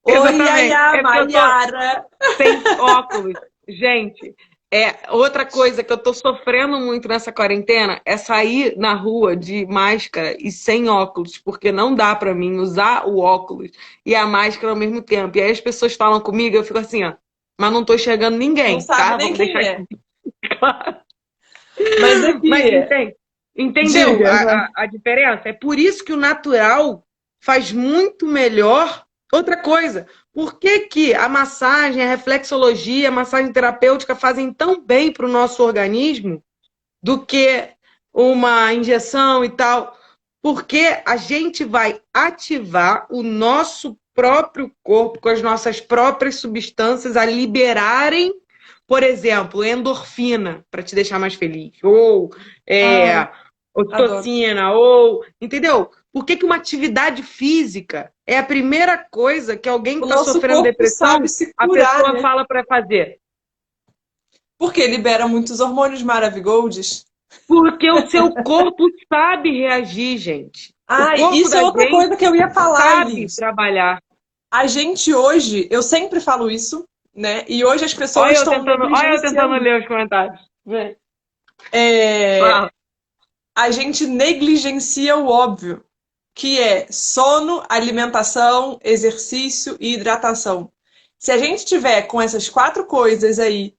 Oi, Exatamente. Yaya, É porque eu tô Maiara. sem óculos. Gente, outra coisa que eu tô sofrendo muito nessa quarentena é sair na rua de máscara e sem óculos, porque não dá pra mim usar o óculos e a máscara ao mesmo tempo. E aí as pessoas falam comigo, eu fico assim, ó, mas não tô enxergando Não ninguém, sabe tá? nem Vamos quem deixar é. isso claro. Mas Mas aqui, entendeu diga. a diferença? É por isso que o natural faz muito melhor. Outra coisa, por que que a massagem, a reflexologia, a massagem terapêutica fazem tão bem para o nosso organismo do que uma injeção e tal? Porque a gente vai ativar o nosso próprio corpo com as nossas próprias substâncias a liberarem, por exemplo, endorfina para te deixar mais feliz, ou Ah, adoro. ocitocina, ou entendeu? Por que que uma atividade física é a primeira coisa que alguém que O está nosso sofrendo corpo sabe depressão, se a curar, pessoa né? fala para fazer? Porque libera muitos hormônios maravigoldes. Porque o seu corpo sabe reagir, gente. O Ah, corpo isso da é outra gente coisa que eu ia falar, sabe Liz. trabalhar. A gente hoje, eu sempre falo isso, né? E hoje as pessoas estão Olha eu tentando negligenciando. ler os comentários. Vem. É, Fala. a gente negligencia o óbvio, que é sono, alimentação, exercício e hidratação. Se a gente tiver com essas quatro coisas aí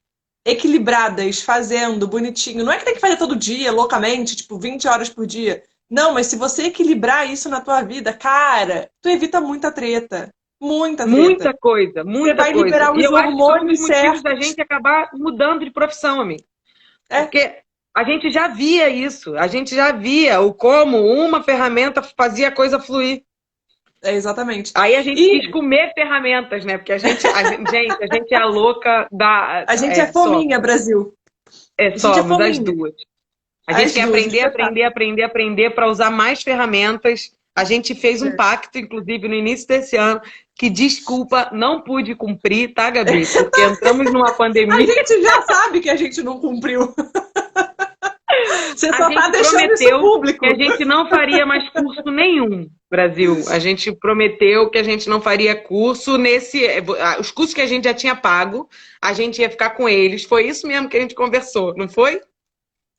equilibradas, fazendo bonitinho, não é que tem que fazer todo dia, loucamente, tipo 20 horas por dia. Não, mas se você equilibrar isso na tua vida, cara, tu evita muita treta. Muita treta. Muita coisa, Você muita vai coisa. liberar E os eu acho que foi um dos hormônios motivos da certos. gente acabar mudando de profissão, amigo. É, Porque a gente já via isso, a gente já via o como uma ferramenta fazia a coisa fluir. exatamente. Aí a gente quis E comer ferramentas, né? Porque a gente é a louca da. a gente é fominha, Brasil. A gente é Somos as fominha. duas. A gente As quer duas, aprender, aprender, espetáculo. aprender, aprender para usar mais ferramentas. A gente fez um É. pacto, inclusive, no início desse ano, que, desculpa, não pude cumprir, tá, Gabi? Porque entramos numa A pandemia. gente já sabe que a gente não cumpriu. Você A só tá gente deixando isso prometeu que a público. gente não faria mais curso nenhum, Brasil. A gente prometeu que a gente não faria curso nesse. Os cursos que a gente já tinha pago, a gente ia ficar com eles. Foi isso mesmo que a gente conversou, não foi?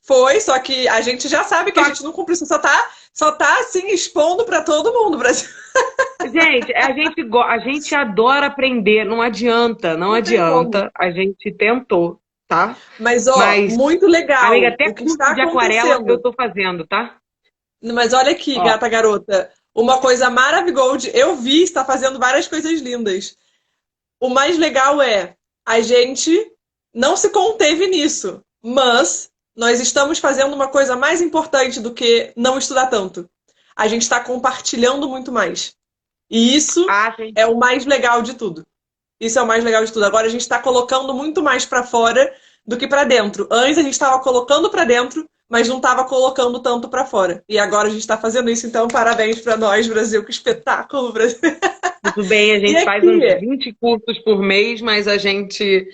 Foi, só que a gente já sabe que a Só gente não cumpriu. Você só tá só tá assim expondo pra todo mundo, Brasil. Gente, a gente adora aprender, não adianta, não Não tem como. adianta. A gente tentou, tá? Mas, ó, Mas, muito amiga, legal até o que curso está de aquarela eu acontecendo. tô fazendo, tá? Mas olha aqui, Ó, gata garota, uma coisa maravilhosa. Eu vi, está fazendo várias coisas lindas. O mais legal é a gente não se conteve nisso, mas nós estamos fazendo uma coisa mais importante do que não estudar tanto. A gente está compartilhando muito mais. E isso ah, sim. é o mais legal de tudo. Isso é o mais legal de tudo. Agora a gente está colocando muito mais para fora do que para dentro. Antes a gente estava colocando para dentro, mas não estava colocando tanto para fora. E agora a gente está fazendo isso. Então, parabéns para nós, Brasil. Que espetáculo, Brasil. Tudo bem, a E gente faz uns aqui? 20 cursos por mês, mas a gente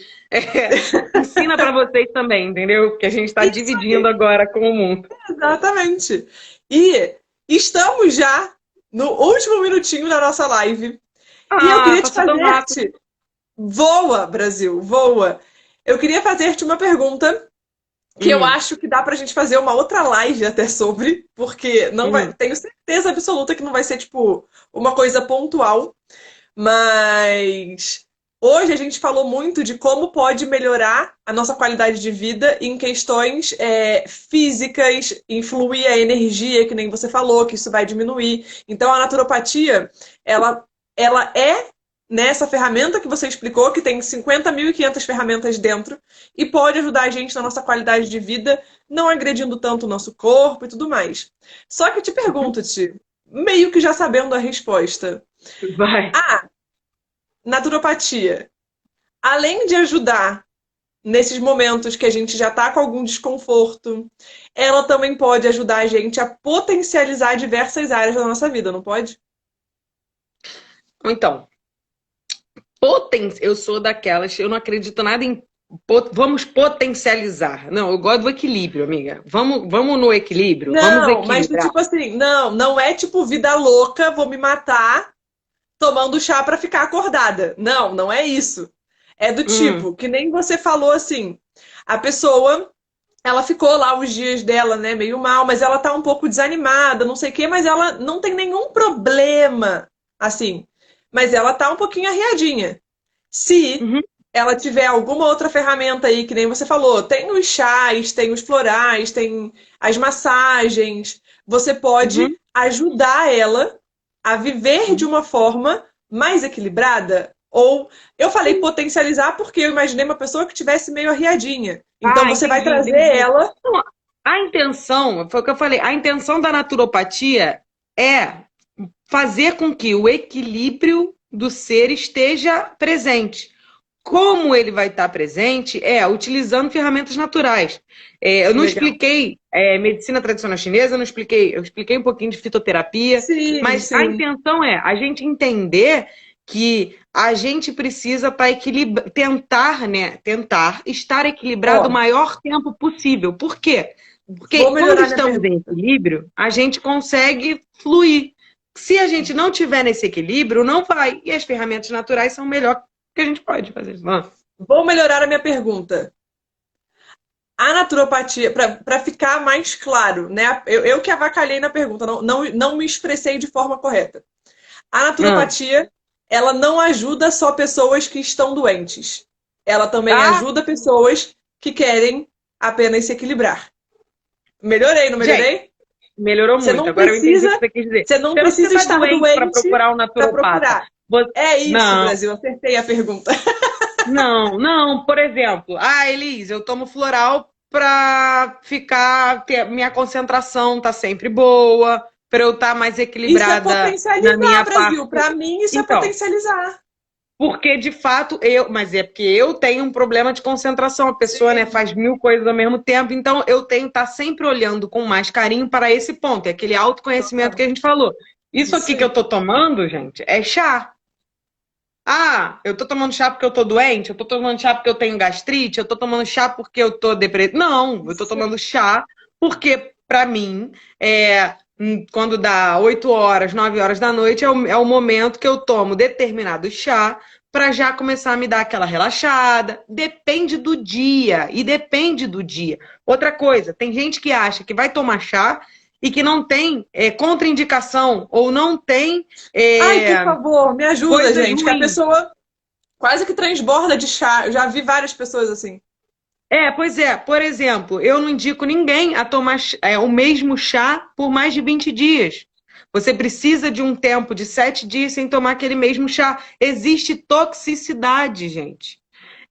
ensina para vocês também, entendeu? Porque a gente está Isso dividindo aí, agora com o mundo. exatamente. E estamos já no último minutinho da nossa live. E eu Ah, queria te passou tão rápido. fazer-te. Voa, Brasil, voa. Eu queria fazer-te uma pergunta que eu Hum, acho que dá pra gente fazer uma outra live até sobre, porque não vai, hum. tenho certeza absoluta que não vai ser tipo uma coisa pontual, mas hoje a gente falou muito de como pode melhorar a nossa qualidade de vida em questões físicas, influir a energia, que nem você falou, que isso vai diminuir. Então a naturopatia, ela, ela é nessa ferramenta que você explicou, que tem 50.500 ferramentas dentro, e pode ajudar a gente na nossa qualidade de vida, não agredindo tanto o nosso corpo e tudo mais. Só que eu te pergunto, Ti, meio que já sabendo a resposta. Vai. A naturopatia, além de ajudar nesses momentos que a gente já está com algum desconforto, ela também pode ajudar a gente a potencializar diversas áreas da nossa vida, não pode? Então, eu sou daquelas, eu não acredito nada em vamos potencializar. Não, eu gosto do equilíbrio, amiga. Vamos no equilíbrio, vamos Não, mas do equilibrar. tipo assim, não é tipo vida louca, vou me matar tomando chá para ficar acordada. Não, não é isso. É do Hum, tipo, que nem você falou assim, a pessoa, ela ficou lá os dias dela, né, meio mal, mas ela tá um pouco desanimada, não sei o quê, mas ela não tem nenhum problema, assim. Mas ela tá um pouquinho arriadinha. Se uhum, ela tiver alguma outra ferramenta aí, que nem você falou, tem os chás, tem os florais, tem as massagens, você uhum. pode ajudar ela a viver de uma forma mais equilibrada. Ou eu falei potencializar porque eu imaginei uma pessoa que tivesse meio arriadinha. Então Ah, você vai entendi, trazer entendi. ela. Não, a intenção, foi o que eu falei, a intenção da naturopatia é fazer com que o equilíbrio do ser esteja presente. Como ele vai estar presente é utilizando ferramentas naturais. Eu não Legal. expliquei medicina tradicional chinesa, eu expliquei um pouquinho de fitoterapia, Sim, mas a sim. intenção é a gente entender que a gente precisa tentar, né, tentar estar equilibrado o Ó, maior tempo possível. Por quê? vou Porque quando melhorar minha estamos em pergunta. equilíbrio, a gente consegue fluir. Se a gente não tiver nesse equilíbrio, não vai. E as ferramentas naturais são o melhor que a gente pode fazer. Vou melhorar a minha pergunta. A naturopatia, para ficar mais claro, né? Eu que avacalhei na pergunta, não me expressei de forma correta. A Ah, naturopatia, ela não ajuda só pessoas que estão doentes. Ela também ah, ajuda pessoas que querem apenas se equilibrar. Melhorei, não gente, melhorei? melhorou Você muito. não Agora eu entendi o que precisa, você quis dizer. você não Você não precisa precisa estar estar doente para doente procurar um para naturopata. procurar. É isso, Não, Brasil, acertei a pergunta. não, não. Por exemplo, Elise, eu tomo floral para minha concentração tá sempre boa, para eu estar mais Isso é equilibrada na potencializar, minha Brasil. parte. Para mim, isso é Então, potencializar. porque de fato mas é porque eu tenho um problema de concentração, a pessoa, né, Sim, faz mil coisas ao mesmo tempo, então eu tenho que estar sempre olhando com mais carinho para esse ponto, é aquele autoconhecimento que total. a gente falou. Isso Isso aqui que eu aí. tô tomando, gente, é chá. Ah, eu tô tomando chá porque eu tô doente, eu tô tomando chá porque eu tenho gastrite, eu tô tomando chá porque eu tô depressiva. Não, eu tô Isso tomando aí. chá porque, pra mim, quando dá 8 horas, 9 horas da noite, é o momento que eu tomo determinado chá para já começar a me dar aquela relaxada. Depende do dia, e depende do dia. Outra coisa, tem gente que acha que vai tomar chá e que não tem contraindicação ou não tem Ai, por favor, me ajuda, coisas gente, que a ruins. pessoa quase que transborda de chá. Eu já vi várias pessoas assim. Pois é. Por exemplo, eu não indico ninguém a tomar o mesmo chá por mais de 20 dias. Você precisa de um tempo de 7 dias sem tomar aquele mesmo chá. Existe toxicidade, gente.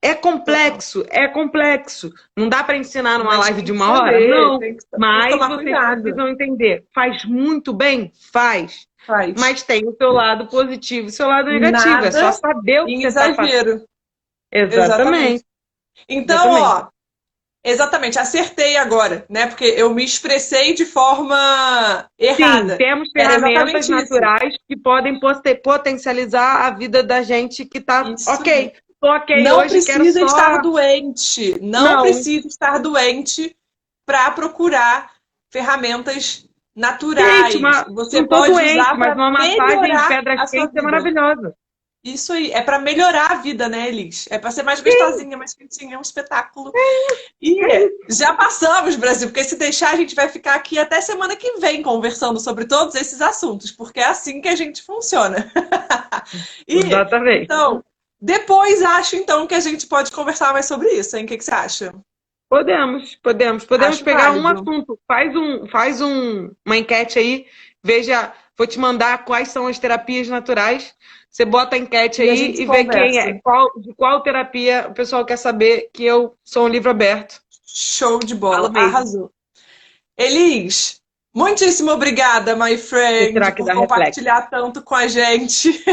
É complexo, é complexo. Não dá para ensinar numa Mas live tem de que uma hora? saber, Não. tem que Mas tomar vocês cuidado. precisam entender. Faz muito bem? Faz. Faz. Mas tem o seu lado positivo e o seu lado negativo. É só Nada saber o que em você está fazendo. exagero. Exatamente. Exatamente, Então, exatamente. ó, exatamente, acertei agora, né? Porque eu me expressei de forma Sim, errada. temos Era ferramentas exatamente isso. naturais que podem potencializar a vida da gente que tá Isso ok. aí. Tô ok Não hoje, quero precisa estar só. doente. Não Não, precisa estar doente para procurar ferramentas gente, naturais. Você não tô pode doente, usar mas para uma massagem em melhorar pedras a sua quentes é vida. maravilhosa. Isso aí, é para melhorar a vida, né, Elis? É para ser mais gostosinha, mais quentinha, é um espetáculo. E já passamos, Brasil, porque se deixar, a gente vai ficar aqui até semana que vem conversando sobre todos esses assuntos, porque é assim que a gente funciona. E, Exatamente. então, depois acho então que a gente pode conversar mais sobre isso, hein? O que que você acha? Podemos Acho pegar um válido. assunto. Uma enquete aí, veja, vou te mandar quais são as terapias naturais. Você bota a enquete E a aí gente e vê quem é, conversa. de qual terapia o pessoal quer saber, que eu sou um livro aberto. Show de Falo bola. mesmo. Arrasou. Elis, muitíssimo obrigada, my Vou tirar friend, aqui por da Reflex. compartilhar tanto com a gente.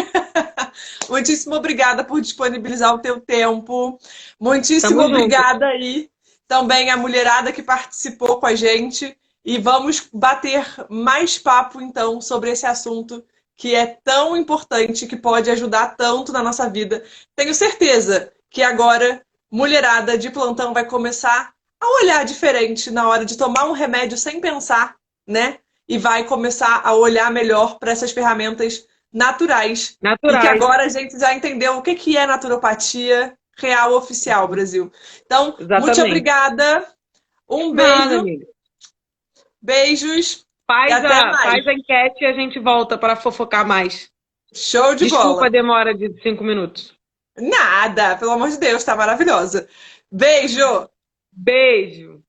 Muitíssimo obrigada por disponibilizar o teu tempo. Muitíssimo Tamo junto. obrigada aí também a mulherada que participou com a gente. E vamos bater mais papo então sobre esse assunto que é tão importante, que pode ajudar tanto na nossa vida. Tenho certeza que agora mulherada de plantão vai começar a olhar diferente na hora de tomar um remédio sem pensar, né? E vai começar a olhar melhor para essas ferramentas naturais. E que Naturais. agora a gente já entendeu o que que é naturopatia real oficial, Brasil. Então, muito Exatamente. obrigada. Um Nada, beijo, amiga. beijos e até Faz mais. a enquete e a gente volta para fofocar mais. Show de Desculpa a bola. demora de 5 minutos. Nada, pelo amor de Deus, tá maravilhosa. Beijo! Beijo.